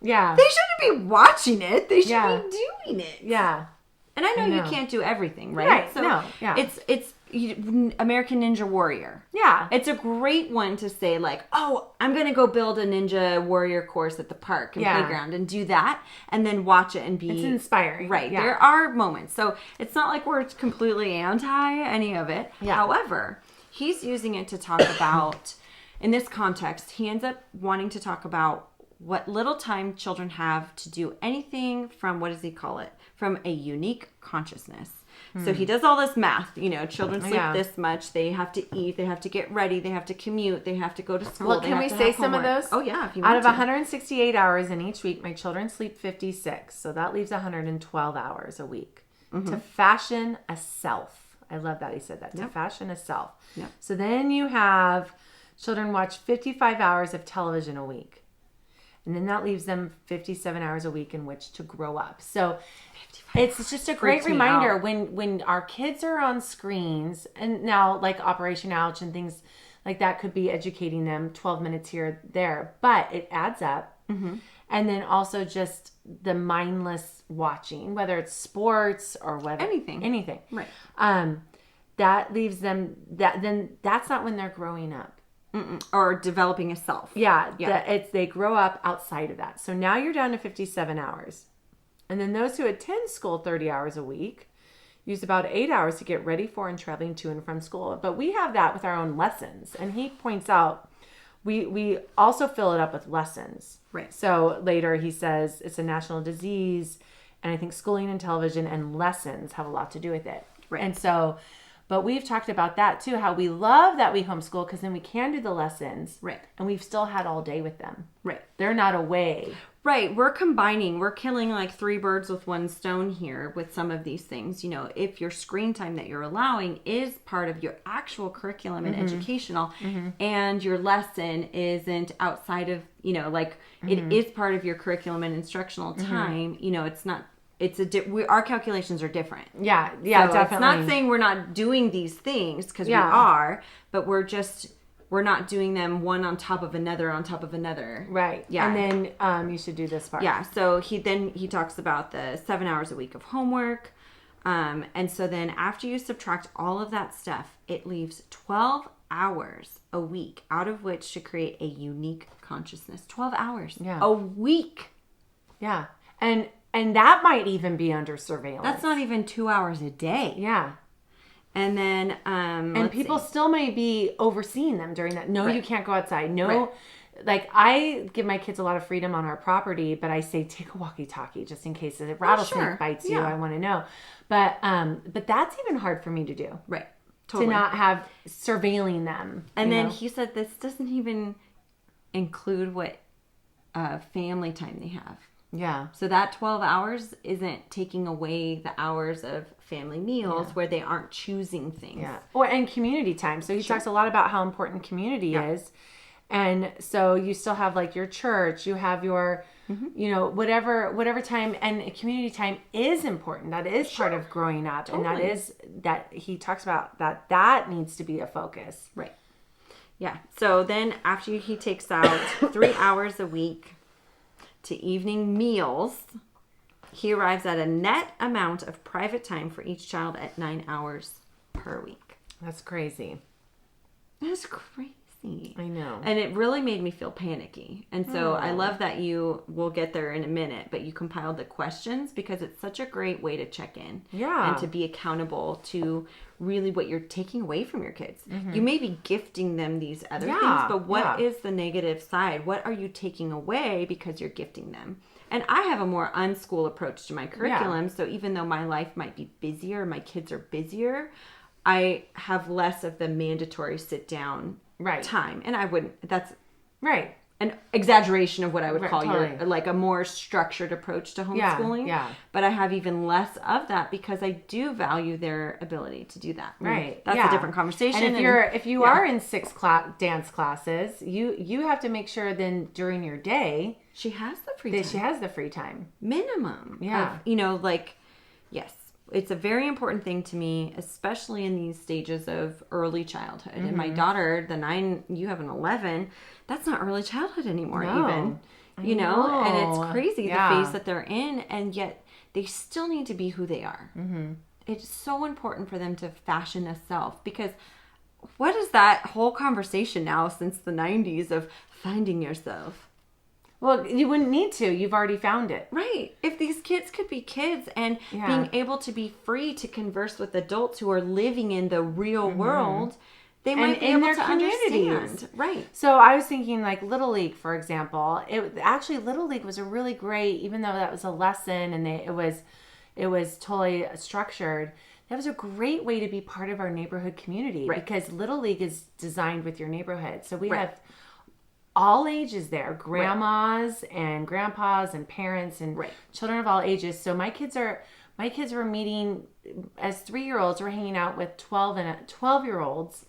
Yeah. They shouldn't be watching it. They should be doing it. Yeah. And I know you can't do everything, right? Right. So no. Yeah. It's American Ninja Warrior. Yeah. It's a great one to say, like, oh, I'm going to go build a Ninja Warrior course at the park and playground and do that, and then watch it and be... It's inspiring. Right. Yeah. There are moments. So it's not like we're completely anti any of it. Yeah. However, he's using it to talk about, in this context, he ends up wanting to talk about what little time children have to do anything from, what does he call it? From a unique consciousness. So he does all this math, children sleep this much, they have to eat, they have to get ready, they have to commute, they have to go to school. Well, can we say some of those? Oh, yeah. If you want Out of 168 hours in each week, my children sleep 56. So that leaves 112 hours a week to fashion a self. I love that he said that. To fashion a self. Yep. So then you have children watch 55 hours of television a week. And then that leaves them 57 hours a week in which to grow up. So it's just a great reminder when our kids are on screens, and now like Operation Ouch and things like that could be educating them 12 minutes here, there, but it adds up. Mm-hmm. And then also just the mindless watching, whether it's sports or whether anything. Right. That leaves them then that's not when they're growing up. Or developing a self. Yeah. They grow up outside of that. So now you're down to 57 hours. And then those who attend school 30 hours a week use about 8 hours to get ready for and traveling to and from school. But we have that with our own lessons. And he points out we also fill it up with lessons. Right. So later he says it's a national disease, and I think schooling and television and lessons have a lot to do with it. Right. And so, but we've talked about that too, how we love that we homeschool because then we can do the lessons. Right. And we've still had all day with them. Right. They're not away. Right. We're killing like 3 birds with 1 stone here with some of these things. You know, if your screen time that you're allowing is part of your actual curriculum and educational, and your lesson isn't outside of, you know, like it is part of your curriculum and instructional time, you know, it's not, our calculations are different. Yeah, So definitely. It's not saying we're not doing these things, because we are, but we're not doing them one on top of another on top of another. Right. Yeah. And then you should do this part. Yeah. So he talks about the 7 hours a week of homework. And so then after you subtract all of that stuff, it leaves 12 hours a week out of which to create a unique consciousness. 12 hours a week. Yeah. And that might even be under surveillance. That's not even 2 hours a day. Yeah. And then, and people still may be overseeing them during that. No, you can't go outside. No, like I give my kids a lot of freedom on our property, but I say take a walkie-talkie just in case a rattlesnake bites you. I want to know, but that's even hard for me to do. Right. Totally. To not have surveilling them. And then he said this doesn't even include what family time they have. Yeah. So that 12 hours isn't taking away the hours of family meals where they aren't choosing things. Yeah. And community time. So he talks a lot about how important community is. And so you still have like your church, you have your, you know, whatever time, and community time is important. That is part of growing up. Totally. And that he talks about that needs to be a focus. Right. Yeah. So then after he takes out 3 hours a week to evening meals, he arrives at a net amount of private time for each child at 9 hours per week. That's crazy. That's crazy. I know. And it really made me feel panicky. And so I love that we'll get there in a minute, but you compiled the questions because it's such a great way to check in. Yeah. And to be accountable to really what you're taking away from your kids. You may be gifting them these other things, but what is the negative side? What are you taking away because you're gifting them? And I have a more unschool approach to my curriculum. So even though my life might be busier, my kids are busier, I have less of the mandatory sit down time. And I wouldn't, that's an exaggeration of what I would call your, like a more structured approach to homeschooling. Yeah. But I have even less of that because I do value their ability to do that. Right. That's a different conversation. And if you are in 6 dance classes, you have to make sure then during your day she has the free time. She has the free time. Minimum. Yeah. Of, you know, like, yes. It's a very important thing to me, especially in these stages of early childhood. And my daughter, the 9, you have an 11, that's not early childhood anymore even. You know? And it's crazy the phase that they're in, and yet they still need to be who they are. It's so important for them to fashion a self, because what is that whole conversation now since the 90s of finding yourself? Well, you wouldn't need to. You've already found it. Right. If these kids could be kids and being able to be free to converse with adults who are living in the real world, they might be able to understand. Right. So I was thinking like Little League, for example. Little League was a really great, even though that was a lesson and it was totally structured. That was a great way to be part of our neighborhood community because Little League is designed with your neighborhood. So we have all ages there, grandmas and grandpas and parents and children of all ages. So my kids were meeting as 3-year-olds. We're hanging out with 12-year-olds,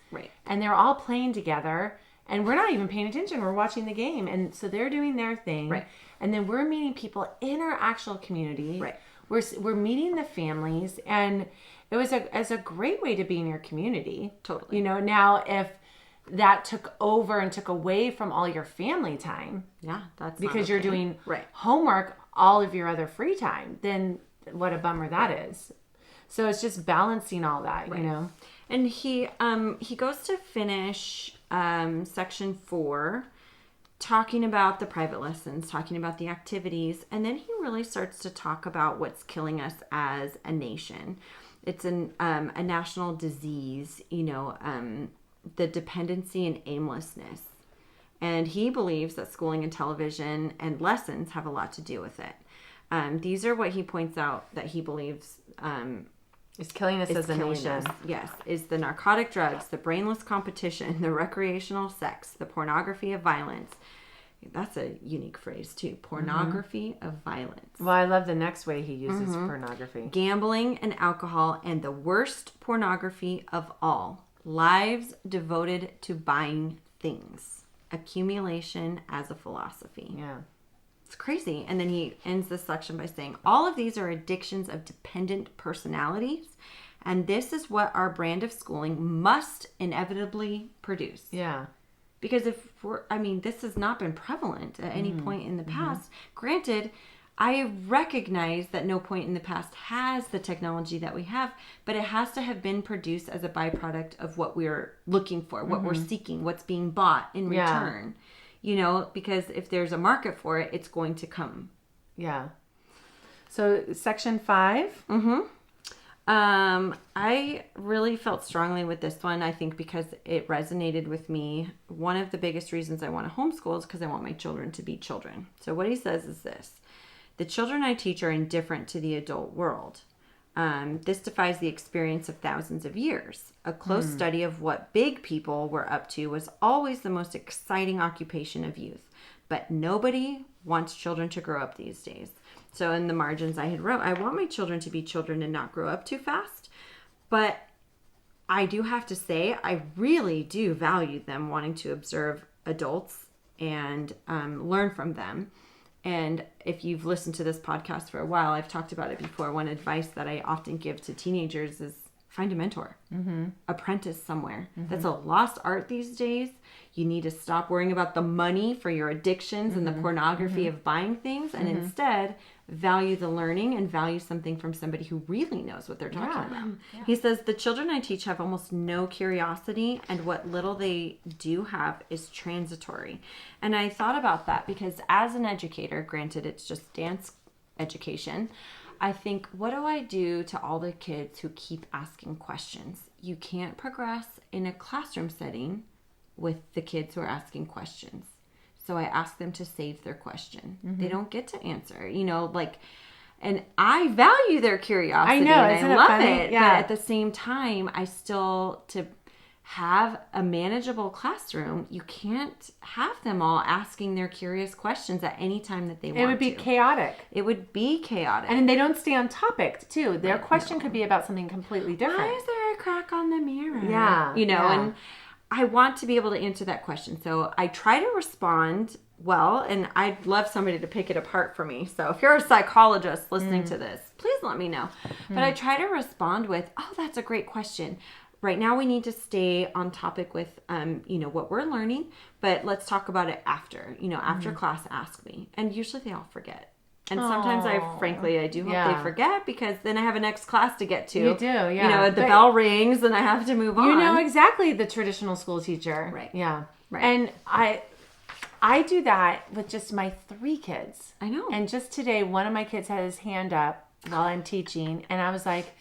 and they're all playing together. And we're not even paying attention. We're watching the game, and so they're doing their thing. And then we're meeting people in our actual community. We're meeting the families, and it was a great way to be in your community. Totally. You know, now that took over and took away from all your family time. Yeah, that's because you're doing homework all of your other free time. Then what a bummer that is. So it's just balancing all that, you know. And he goes to finish section 4, talking about the private lessons, talking about the activities, and then he really starts to talk about what's killing us as a nation. It's a national disease, you know, the dependency and aimlessness. And he believes that schooling and television and lessons have a lot to do with it. These are what he points out that he believes is killing us as a nation. Yes, is the narcotic drugs, the brainless competition, the recreational sex, the pornography of violence. That's a unique phrase too. Pornography of violence. Well, I love the next way he uses pornography. Gambling and alcohol, and the worst pornography of all, lives devoted to buying things. Accumulation as a philosophy. Yeah. It's crazy. And then he ends this section by saying, all of these are addictions of dependent personalities, and this is what our brand of schooling must inevitably produce. Yeah. Because this has not been prevalent at any point in the past. Granted, I recognize that no point in the past has the technology that we have, but it has to have been produced as a byproduct of what we're looking for, what we're seeking, what's being bought in return. You know, because if there's a market for it, it's going to come. Yeah. So section 5. I really felt strongly with this one, I think, because it resonated with me. One of the biggest reasons I want to homeschool is because I want my children to be children. So what he says is this: the children I teach are indifferent to the adult world. This defies the experience of thousands of years. A close study of what big people were up to was always the most exciting occupation of youth. But nobody wants children to grow up these days. So in the margins I had wrote, I want my children to be children and not grow up too fast. But I do have to say, I really do value them wanting to observe adults and learn from them. And if you've listened to this podcast for a while, I've talked about it before. One advice that I often give to teenagers is find a mentor, apprentice somewhere. That's a lost art these days. You need to stop worrying about the money for your addictions and the pornography of buying things, and instead value the learning and value something from somebody who really knows what they're talking about. Yeah. He says, the children I teach have almost no curiosity, and what little they do have is transitory. And I thought about that because as an educator, granted it's just dance education, I think, what do I do to all the kids who keep asking questions? You can't progress in a classroom setting with the kids who are asking questions. So I ask them to save their question. They don't get to answer, you know, and I value their curiosity. I know, and I love it. Yeah. But at the same time, I still, to have a manageable classroom, you can't have them all asking their curious questions at any time that they want to. It would be chaotic. It would be chaotic. And they don't stay on topic, too. Their question could be about something completely different. Why is there a crack on the mirror? Yeah. You know, and I want to be able to answer that question. So I try to respond well, and I'd love somebody to pick it apart for me. So if you're a psychologist listening to this, please let me know. But I try to respond with, oh, that's a great question. Right now we need to stay on topic with, what we're learning, but let's talk about it after. After class, ask me. And usually they all forget. And sometimes I do hope they forget, because then I have a next class to get to. You do, yeah. The bell rings and I have to move on. You know exactly the traditional school teacher. Right. Yeah. Right. And I do that with just my 3 kids. I know. And just today, one of my kids had his hand up while I'm teaching, and I was like,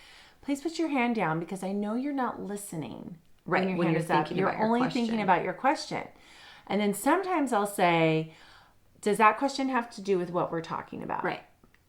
please put your hand down, because I know you're not listening. Right. When your hand is up. You're only thinking about your question. And then sometimes I'll say, does that question have to do with what we're talking about? Right.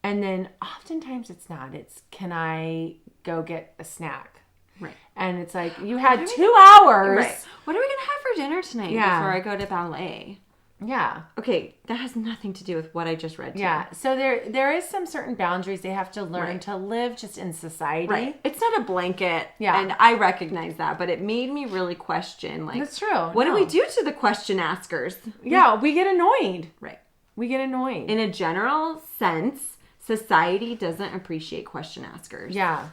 And then oftentimes it's not. It's, can I go get a snack? Right. And it's like, you had 2 hours. Right. What are we going to have for dinner tonight before I go to ballet? Yeah. Okay, that has nothing to do with what I just read to you. Yeah. So there is some certain boundaries they have to learn to live just in society. Right. It's not a blanket. Yeah. And I recognize that, but it made me really question, That's true. What do we do to the question askers? Yeah, we get annoyed. Right. We get annoyed. In a general sense, society doesn't appreciate question askers. Yeah.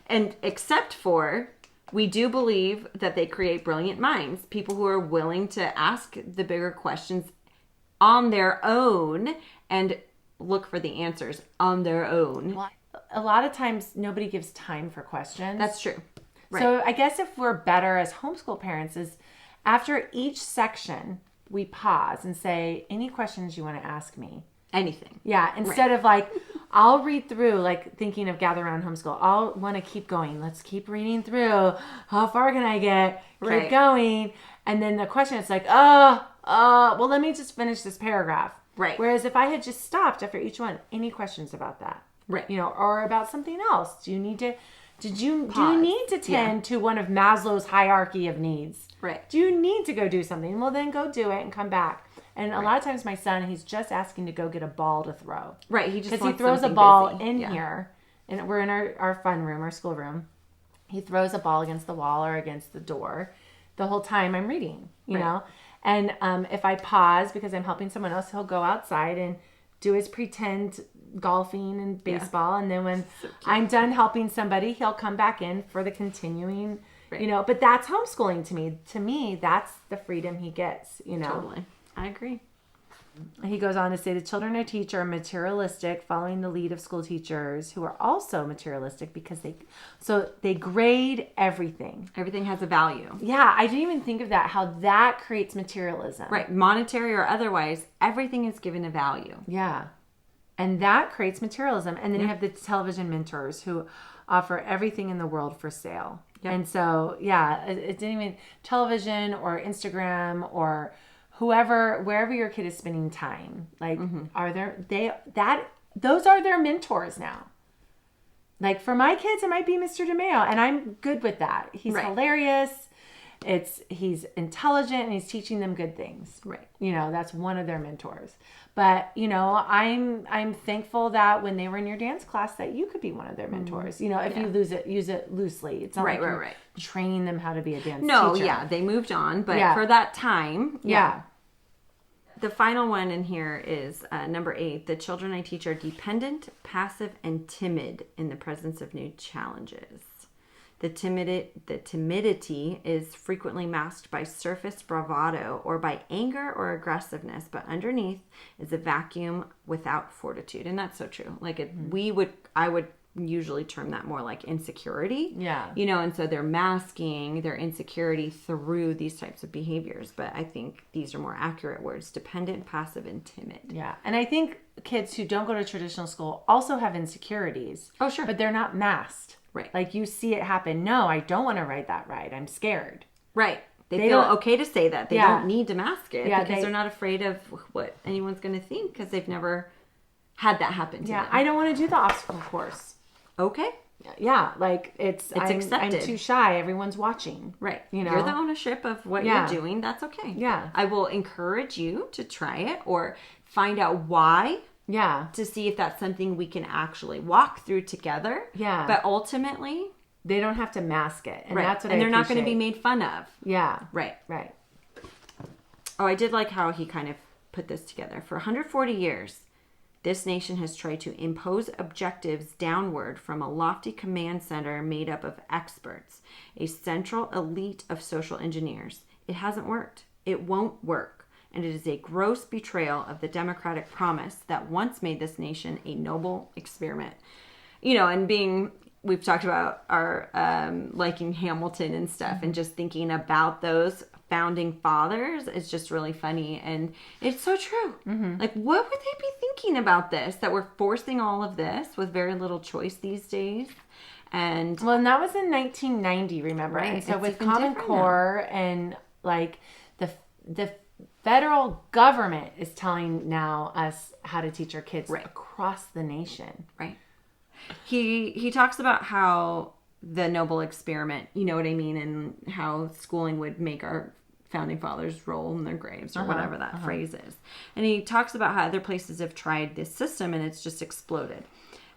And except for We do believe that they create brilliant minds, people who are willing to ask the bigger questions on their own and look for the answers on their own. Well, a lot of times nobody gives time for questions. That's true. Right. So I guess if we're better as homeschool parents is after each section, we pause and say, any questions you want to ask me? Anything. Yeah. Instead of like, I'll read through, like thinking of Gather Around Homeschool. I'll want to keep going. Let's keep reading through. How far can I get? Keep going. And then the question is like, well, let me just finish this paragraph. Right. Whereas if I had just stopped after each one, any questions about that? Right. You know, or about something else. Do you need to tend to one of Maslow's hierarchy of needs? Right. Do you need to go do something? Well, then go do it and come back. And a lot of times my son, he's just asking to go get a ball to throw. Right. He just because he throws a ball in here, and we're in our fun room, our school room. He throws a ball against the wall or against the door the whole time I'm reading, you know? And if I pause because I'm helping someone else, he'll go outside and do his pretend golfing and baseball. And then when I'm done helping somebody, he'll come back in for the continuing, you know, but that's homeschooling to me. To me, that's the freedom he gets, you know. Totally. I agree. He goes on to say the children I teach are materialistic, following the lead of school teachers who are also materialistic because they grade everything. Everything has a value. Yeah, I didn't even think of that, how that creates materialism. Right, monetary or otherwise, everything is given a value. Yeah. And that creates materialism. And then you have the television mentors who offer everything in the world for sale. Yep. And so, it didn't even television or Instagram or wherever your kid is spending time, like those are their mentors now. Like for my kids, it might be Mr. DeMeo, and I'm good with that. He's hilarious. He's intelligent, and he's teaching them good things. Right. You know, that's one of their mentors. But, you know, I'm thankful that when they were in your dance class that you could be one of their mentors. You know, if you use it loosely. It's not like training them how to be a dance teacher. No, they moved on, but for that time, The final one in here is number 8. The children I teach are dependent, passive, and timid in the presence of new challenges. The timidity is frequently masked by surface bravado or by anger or aggressiveness, but underneath is a vacuum without fortitude. And that's so true. Like I would usually term that more like insecurity. Yeah. You know, and so they're masking their insecurity through these types of behaviors. But I think these are more accurate words: dependent, passive, and timid. Yeah. And I think kids who don't go to traditional school also have insecurities. Oh, sure. But they're not masked. Right. Like you see it happen. No, I don't want to ride that ride. I'm scared. Right. They feel okay to say that. They don't need to mask it because they're not afraid of what anyone's going to think because they've never had that happen to them. Yeah, I don't want to do the obstacle course. Okay. Yeah, like it's accepted. I'm too shy. Everyone's watching. Right. You know, you're the ownership of what you're doing. That's okay. Yeah. I will encourage you to try it or find out why. Yeah. To see if that's something we can actually walk through together. Yeah. But ultimately, they don't have to mask it. And that's what they're not going to be made fun of. Yeah. Right. Right. Oh, I did like how he kind of put this together. For 140 years, this nation has tried to impose objectives downward from a lofty command center made up of experts, a central elite of social engineers. It hasn't worked. It won't work. And it is a gross betrayal of the democratic promise that once made this nation a noble experiment. You know, and we've talked about our liking Hamilton and stuff, and just thinking about those founding fathers is just really funny. And it's so true. Mm-hmm. Like, what would they be thinking about this? That we're forcing all of this with very little choice these days. And that was in 1990, remember? Right. And so with Common Core and like the federal government is telling now us how to teach our kids across the nation. Right. He talks about how the noble experiment, you know what I mean, and how schooling would make our founding fathers roll in their graves or whatever that phrase is. And he talks about how other places have tried this system and it's just exploded.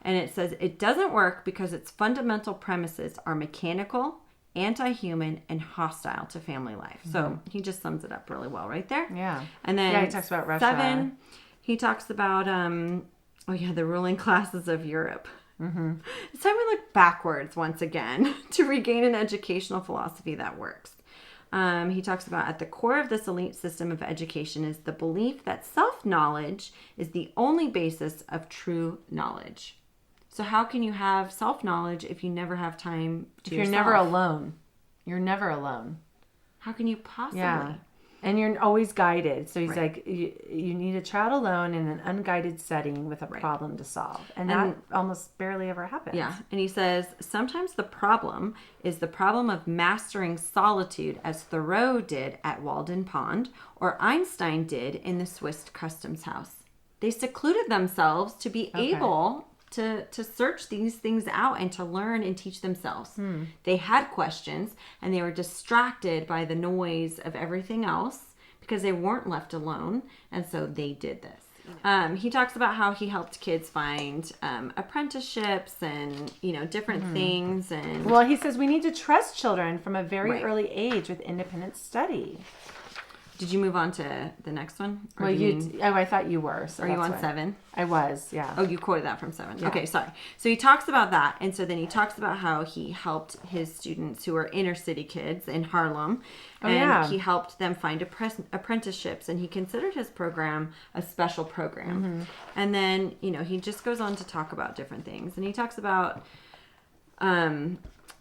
And it says it doesn't work because its fundamental premises are mechanical, anti-human, and hostile to family life. Mm-hmm. So he just sums it up really well right there. Yeah. And then he talks about Russia. 7, he talks about the ruling classes of Europe. It's time we look backwards once again to regain an educational philosophy that works. He talks about at the core of this elite system of education is the belief that self-knowledge is the only basis of true knowledge. So how can you have self-knowledge if you never have time to yourself? You're never alone. You're never alone. How can you possibly? Yeah. And you're always guided. So he's like, you need a child alone in an unguided setting with a problem to solve. And that almost barely ever happens. Yeah. And he says, sometimes the problem is the problem of mastering solitude as Thoreau did at Walden Pond or Einstein did in the Swiss customs house. They secluded themselves to be able to search these things out and to learn and teach themselves. They had questions and they were distracted by the noise of everything else because they weren't left alone. And so they did this. He talks about how he helped kids find apprenticeships and, different things. And well, he says we need to trust children from a very early age with independent study. Did you move on to the next one? Or I thought you were. So are you on 7? I was, yeah. Oh, you quoted that from 7. Yeah. Okay, sorry. So he talks about that. And so then he talks about how he helped his students who are inner city kids in Harlem. And he helped them find apprenticeships. And he considered his program a special program. And then, he just goes on to talk about different things. And he talks about...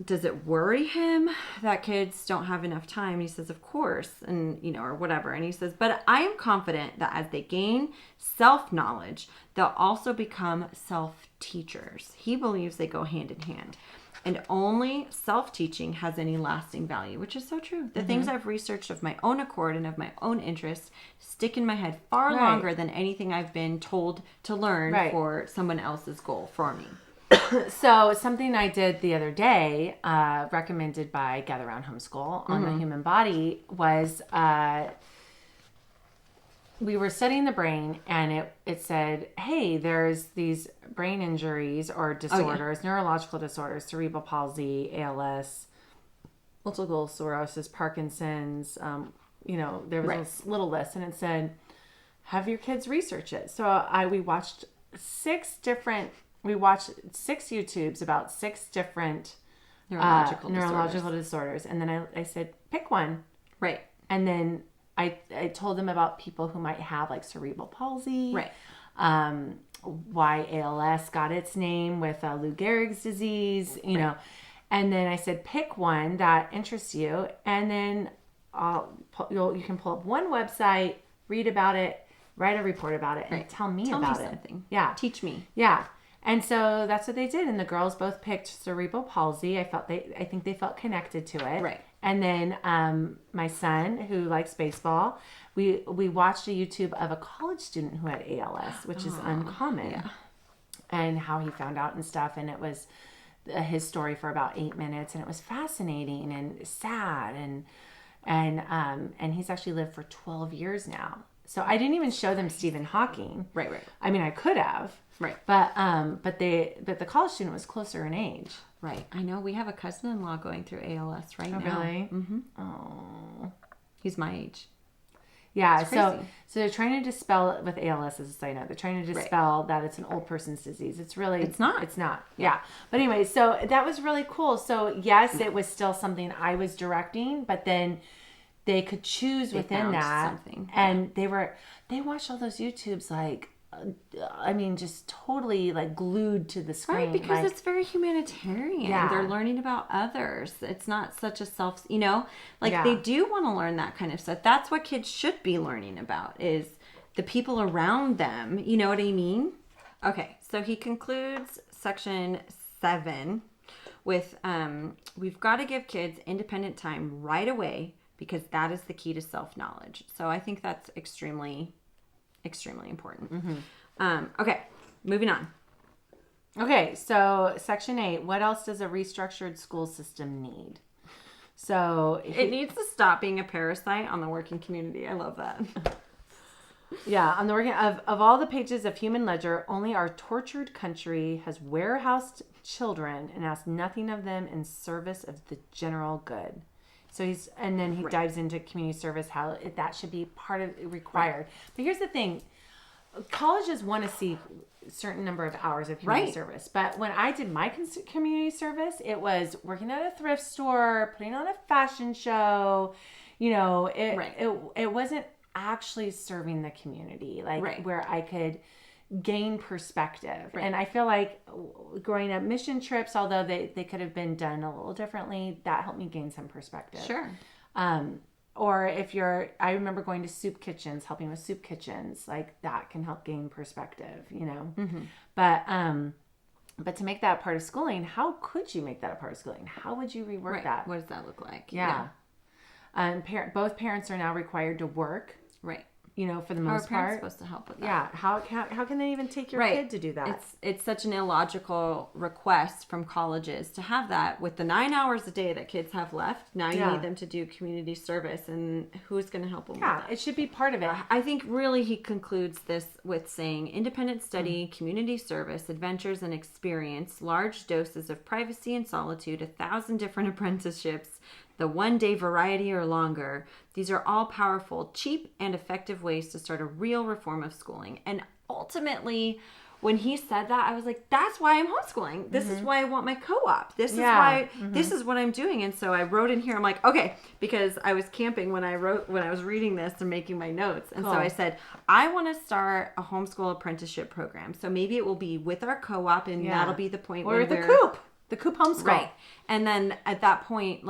does it worry him that kids don't have enough time? He says, of course, and, or whatever. And he says, but I am confident that as they gain self-knowledge, they'll also become self-teachers. He believes they go hand in hand. And only self-teaching has any lasting value, which is so true. The things I've researched of my own accord and of my own interest stick in my head far longer than anything I've been told to learn for someone else's goal for me. So something I did the other day, recommended by Gather Around Homeschool on the human body, was we were studying the brain, and it said, hey, there's these brain injuries or disorders, neurological disorders, cerebral palsy, ALS, multiple sclerosis, Parkinson's. There was a little list, and it said, have your kids research it. So we watched 6 YouTubes about 6 different neurological disorders. And then I said, pick one. Right. And then I told them about people who might have like cerebral palsy. Right. Why ALS got its name with Lou Gehrig's disease, you know. And then I said, pick one that interests you. And then you can pull up one website, read about it, write a report about it, and tell me about it. Something. Yeah. Teach me. Yeah. And so that's what they did. And the girls both picked cerebral palsy. I think they felt connected to it. Right. And then my son, who likes baseball, we watched a YouTube of a college student who had ALS, which is uncommon. Yeah. And how he found out and stuff. And it was his story for about 8 minutes. And it was fascinating and sad. And he's actually lived for 12 years now. So I didn't even show them Stephen Hawking. Right. I mean, I could have. Right. But the college student was closer in age. Right. I know we have a cousin-in-law going through ALS right now. Really? Mm-hmm. Oh. He's my age. Yeah. So they're trying to dispel it with ALS, as a side note. They're trying to dispel that it's an old person's disease. It's not. It's not. Yeah. But anyway, so that was really cool. So yes, it was still something I was directing, but then they could choose within that. Something. And they watched all those YouTubes just totally glued to the screen. Right, because it's very humanitarian. Yeah. They're learning about others. It's not such a they do want to learn that kind of stuff. That's what kids should be learning about, is the people around them. You know what I mean? Okay, so he concludes section 7 with, we've got to give kids independent time right away, because that is the key to self-knowledge. So I think that's extremely, extremely important. Mm-hmm. Okay, moving on. Okay, so section 8, what else does a restructured school system need? So it needs to stop being a parasite on the working community. I love that. Yeah, on the working of all the pages of human ledger, only our tortured country has warehoused children and asked nothing of them in service of the general good. So he dives into community service, how that should be part of required. But here's the thing. colleges want to see a certain number of hours of community service. But when I did my community service, it was working at a thrift store, putting on a fashion show. It wasn't actually serving the community, where I could gain perspective. And I feel like growing up, mission trips, although they could have been done a little differently, that helped me gain some perspective. Sure. Or I remember going to soup kitchens, helping with soup kitchens, like that can help gain perspective, Mm-hmm. But to make that part of schooling, how could you make that a part of schooling? How would you rework that? What does that look like? Yeah. Both parents are now required to work. Right. For the most part. Are supposed to help with that? Yeah. How can they even take your kid to do that? It's such an illogical request from colleges to have that with the 9 hours a day that kids have left. Now you need them to do community service, and who's going to help them with that? It should be part of it. I think really he concludes this with saying independent study, community service, adventures and experience, large doses of privacy and solitude, 1,000 different apprenticeships, the one-day variety or longer. These are all powerful, cheap, and effective ways to start a real reform of schooling. And ultimately, when he said that, I was like, that's why I'm homeschooling. This is why I want my co-op. This is why, this is what I'm doing. And so I wrote in here, I'm like, okay, because I was camping when I was reading this and making my notes. And so I said, I want to start a homeschool apprenticeship program. So maybe it will be with our co-op, and that'll be the point where the coop homeschool. Right. And then at that point,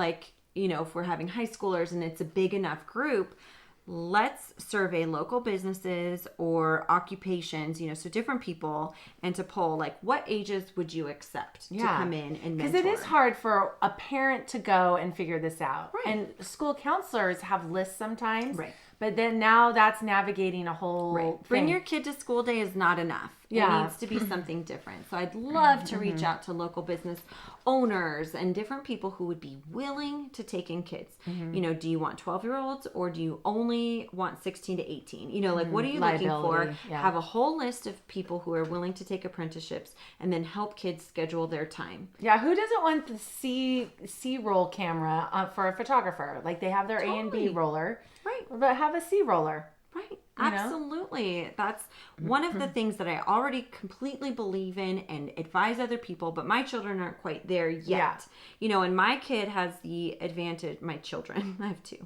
if we're having high schoolers and it's a big enough group, let's survey local businesses or occupations, so different people, and to poll, what ages would you accept to come in and mentor? Because it is hard for a parent to go and figure this out. Right. And school counselors have lists sometimes. Right. But then now that's navigating a whole thing. Bring your kid to school day is not enough. It needs to be something different. So I'd love to reach out to local business owners and different people who would be willing to take in kids. Do you want 12-year-olds or do you only want 16 to 18? What are you looking for? Yeah. Have a whole list of people who are willing to take apprenticeships and then help kids schedule their time. Yeah, who doesn't want the C-roll camera for a photographer? They have their A and B roller. Right. But have a C roller. Right. Absolutely. That's one of the things that I already completely believe in and advise other people, but my children aren't quite there yet. Yeah. And my kid has the advantage, my children, I have two.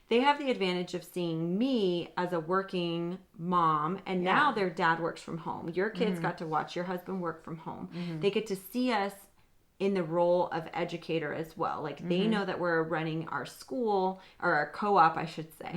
They have the advantage of seeing me as a working mom, and now their dad works from home. Your kids got to watch your husband work from home. They get to see us in the role of educator as well. They know that we're running our school, or our co-op, I should say.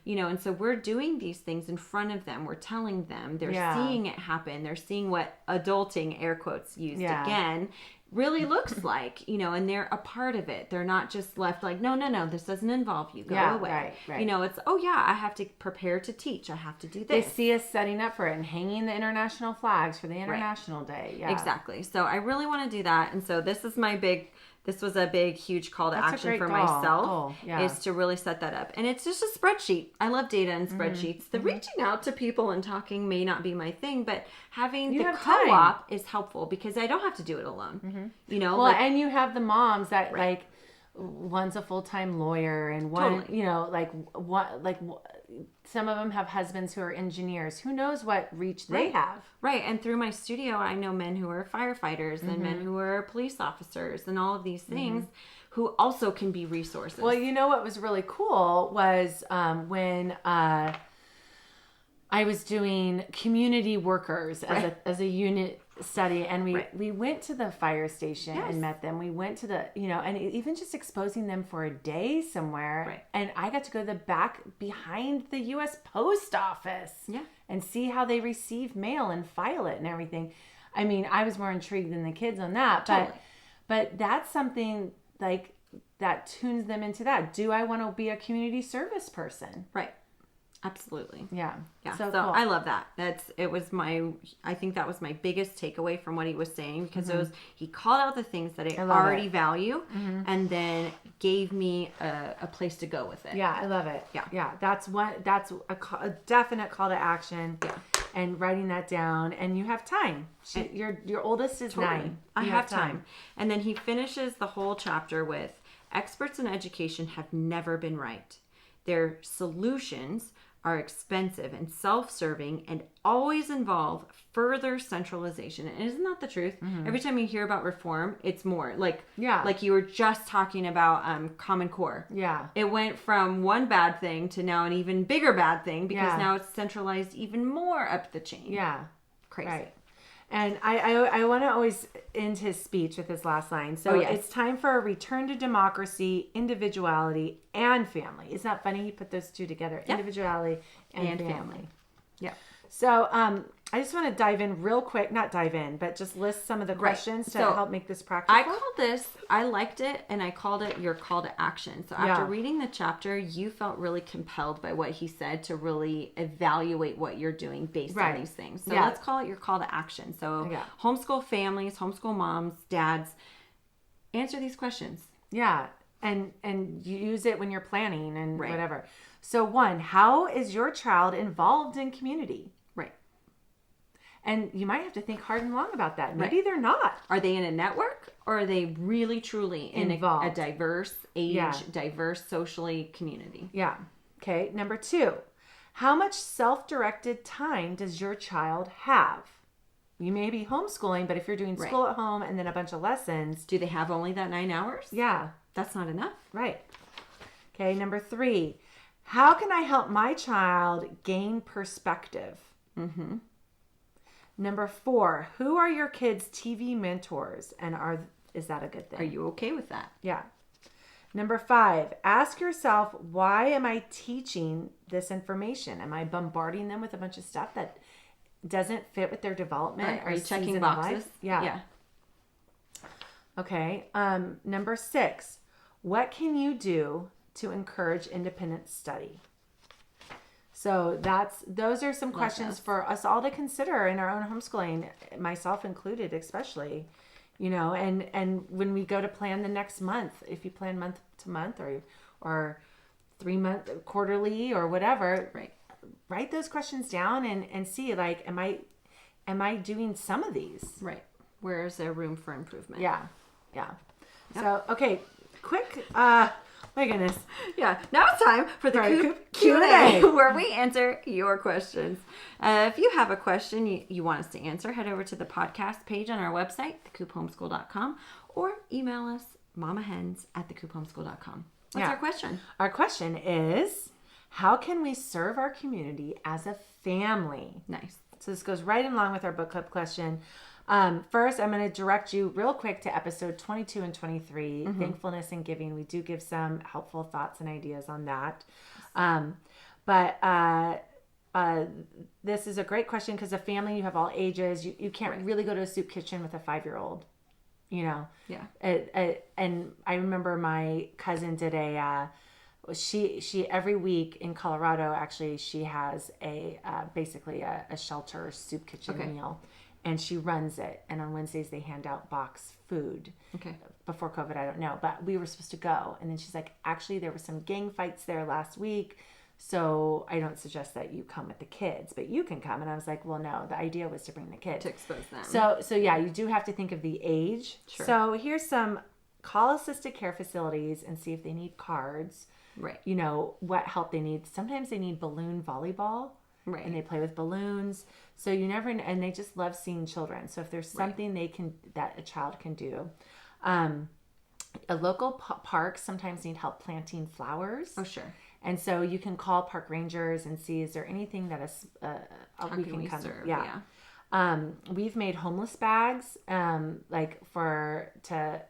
And so we're doing these things in front of them. We're telling them. They're seeing it happen. They're seeing what adulting, air quotes used again, really looks like, and they're a part of it. They're not just left no, this doesn't involve you. Go away. Right. It's, I have to prepare to teach. I have to do this. They see us setting up for it and hanging the international flags for the International Day. Yeah. Exactly. So I really want to do that. And so this was a big, huge call to action for myself is to really set that up. And it's just a spreadsheet. I love data and spreadsheets. The reaching out to people and talking may not be my thing, but having the co-op is helpful because I don't have to do it alone. And you have the moms that one's a full-time lawyer and one, some of them have husbands who are engineers. Who knows what reach they have? Right. And through my studio, I know men who are firefighters and men who are police officers and all of these things who also can be resources. Well, what was really cool was when I was doing community workers as a unit study, and we went to the fire station and met them. We went to the and even just exposing them for a day somewhere, and I got to go to the back behind the U.S. Post Office and see how they receive mail and file it and everything. I mean, I was more intrigued than the kids on that, but that's something that tunes them into that. Do I want to be a community service person? Right. Absolutely. Yeah. So cool. I love that. I think that was my biggest takeaway from what he was saying, because he called out the things that I already value and then gave me a place to go with it. Yeah, I love it. Yeah. That's a definite call to action. Yeah. And writing that down, and you have time. Your oldest is 9. I have time. And then he finishes the whole chapter with, experts in education have never been right. Their solutions are expensive and self-serving and always involve further centralization. And isn't that the truth? Every time you hear about reform, it's more like you were just talking about Common Core. Yeah. It went from one bad thing to now an even bigger bad thing because now it's centralized even more up the chain. Yeah. Crazy. Right. And I want to always end his speech with his last line. So it's time for a return to democracy, individuality, and family. Isn't that funny? He put those two together. Yeah. Individuality and family. Yeah. So I just want to dive in real quick. Not dive in, but just list some of the questions to help make this practical. I liked it, and I called it your call to action. So after reading the chapter, you felt really compelled by what he said to really evaluate what you're doing based on these things. So let's call it your call to action. So homeschool families, homeschool moms, dads, answer these questions. Yeah, and use it when you're planning and whatever. So 1, how is your child involved in community? Right. And you might have to think hard and long about that. Maybe they're not. Are they in a network, or are they really truly in a diverse age, diverse socially community? Yeah. Okay. Number 2, how much self-directed time does your child have? You may be homeschooling, but if you're doing school at home and then a bunch of lessons. Do they have only that 9 hours? Yeah. That's not enough. Right. Okay. Number 3, how can I help my child gain perspective? Mm-hmm. Number 4, who are your kids' TV mentors, and is that a good thing? Are you okay with that? Yeah. Number 5, ask yourself, why am I teaching this information? Am I bombarding them with a bunch of stuff that doesn't fit with their development? Are you checking boxes? Yeah. Okay. Number 6, what can you do to encourage independent study? So those are some questions for us all to consider in our own homeschooling, myself included, especially, and when we go to plan the next month, if you plan month to month or 3 month quarterly or whatever, write those questions down and see, like, am I doing some of these? Right. Where is there room for improvement? Yeah. Yeah. Yep. So, okay, quick, my goodness. Yeah. Now it's time for the Coop Q&A, where we answer your questions. If you have a question you want us to answer, head over to the podcast page on our website, thecoophomeschool.com, or email us, mamahens@thecoophomeschool.com. What's our question? Our question is, how can we serve our community as a family? Nice. So this goes right along with our book club question. First, I'm going to direct you real quick to episode 22 and 23, Thankfulness and Giving. We do give some helpful thoughts and ideas on that. But this is a great question because a family, you have all ages. You can't really go to a soup kitchen with a 5-year-old, Yeah. And I remember my cousin did she every week in Colorado, actually, she has basically a shelter soup kitchen meal. And she runs it. And on Wednesdays, they hand out box food. Okay. Before COVID, I don't know. But we were supposed to go. And then she's like, actually, there were some gang fights there last week. So I don't suggest that you come with the kids. But you can come. And I was like, well, no. The idea was to bring the kids. To expose them. So yeah, you do have to think of the age. Sure. So here's some call assisted care facilities and see if they need cards. Right. What help they need. Sometimes they need balloon volleyball. Right. And they play with balloons. So you never know, and they just love seeing children. So if there's something that a child can do. A local park sometimes need help planting flowers. Oh, sure. And so you can call park rangers and see, is there anything that we can serve? Yeah. We've made homeless bags, to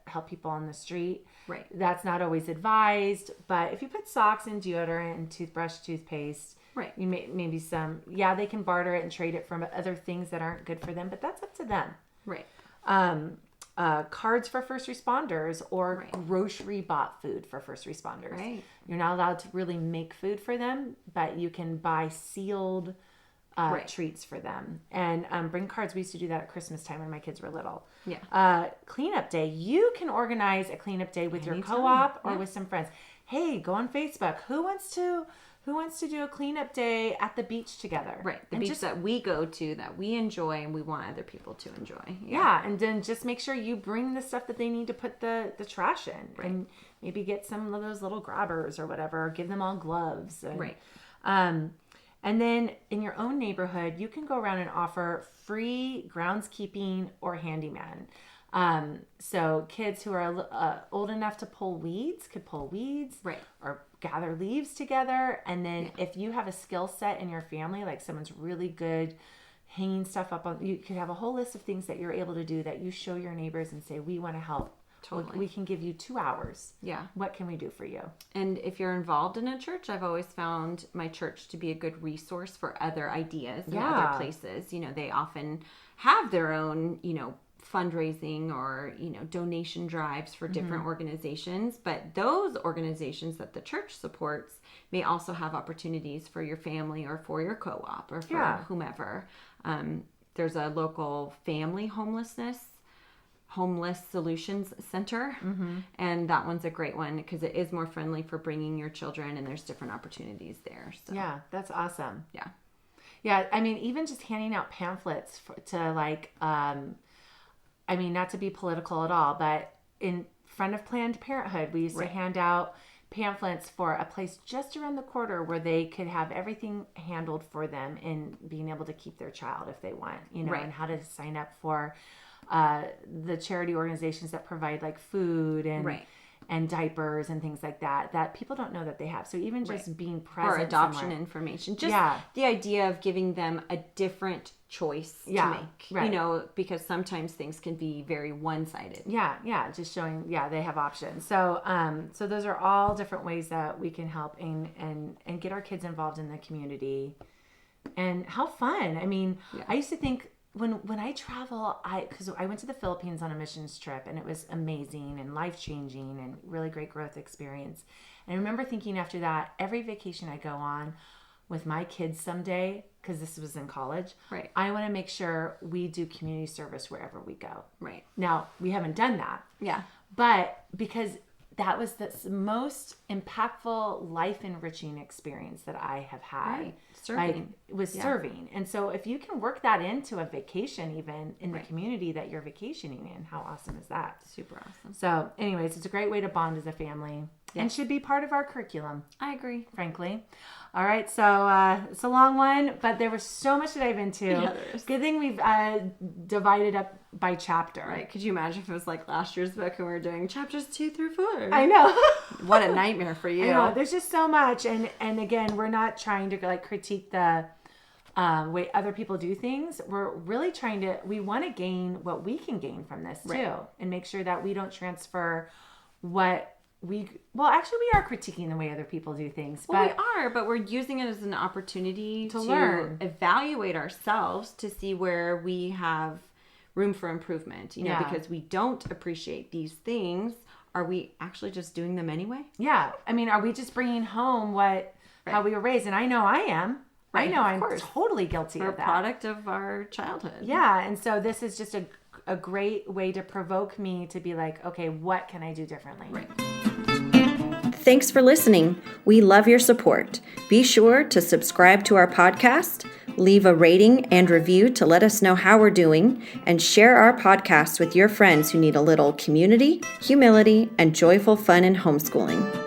help people on the street. Right. That's not always advised, but if you put socks and deodorant and toothbrush, toothpaste, right. You maybe they can barter it and trade it for other things that aren't good for them, but that's up to them. Right. Cards for first responders or grocery bought food for first responders. Right. You're not allowed to really make food for them, but you can buy sealed treats for them and bring cards. We used to do that at Christmas time when my kids were little. Yeah. Cleanup day. You can organize a cleanup day with your co-op or with some friends. Hey, go on Facebook. Who wants to do a cleanup day at the beach together? Right. The beach that we go to, that we enjoy, and we want other people to enjoy. Yeah. And then just make sure you bring the stuff that they need to put the trash in. Right. And maybe get some of those little grabbers or whatever, or give them all gloves. And, And then in your own neighborhood, you can go around and offer free groundskeeping or handyman. So kids who are old enough to pull weeds could pull weeds, right, or gather leaves together. And then if you have a skill set in your family, like someone's really good hanging stuff up on, you could have a whole list of things that you're able to do that you show your neighbors and say, we want to help. Totally. We can give you 2 hours. Yeah. What can we do for you? And if you're involved in a church, I've always found my church to be a good resource for other ideas and other places. You know, they often have their own, you know, fundraising or, you know, donation drives for different organizations. But those organizations that the church supports may also have opportunities for your family or for your co-op or for whomever. There's a local family homeless solutions center, and that one's a great one because it is more friendly for bringing your children, and there's different opportunities there. So yeah, that's awesome. Yeah, I mean, even just handing out pamphlets to like I mean, not to be political at all, but in front of Planned Parenthood, we used to hand out pamphlets for a place just around the corner where they could have everything handled for them in being able to keep their child if they want, you know, and how to sign up for the charity organizations that provide like food and diapers and things like that people don't know that they have. So even just being present, or adoption information, just the idea of giving them a different choice to make, you know, because sometimes things can be very one-sided. Just showing they have options. So so those are all different ways that we can help and get our kids involved in the community. And how fun. I mean, I used to think when I travel, because I went to the Philippines on a missions trip, and it was amazing and life-changing and really great growth experience. And I remember thinking after that, every vacation I go on with my kids someday, because this was in college, I want to make sure we do community service wherever we go. Right. Now, we haven't done that. Yeah. But because that was the most impactful, life-enriching experience that I have had. Right. Serving. Serving. And so if you can work that into a vacation, even in the community that you're vacationing in, how awesome is that? Super awesome. So anyways, it's a great way to bond as a family and should be part of our curriculum. I agree. Frankly. All right. So it's a long one, but there was so much to dive into. Yeah, there is. Good thing we've divided up by chapter. Right. Could you imagine if it was like last year's book and we were doing chapters 2 through 4? I know. What a nightmare for you. I know. There's just so much. And again, we're not trying to like critique the way other people do things. We're really we want to gain what we can gain from this too, and make sure that we don't transfer what we are critiquing the way other people do things. Well, we are, but we're using it as an opportunity to learn, evaluate ourselves to see where we have room for improvement, you know, because we don't appreciate these things. Are we actually just doing them anyway? Yeah. I mean, are we just bringing home how we were raised? And I know I am. Right. I know I'm totally guilty of that. We're a product of our childhood. Yeah. And so this is just a great way to provoke me to be like, okay, what can I do differently? Right. Thanks for listening. We love your support. Be sure to subscribe to our podcast, leave a rating and review to let us know how we're doing, and share our podcast with your friends who need a little community, humility, and joyful fun in homeschooling.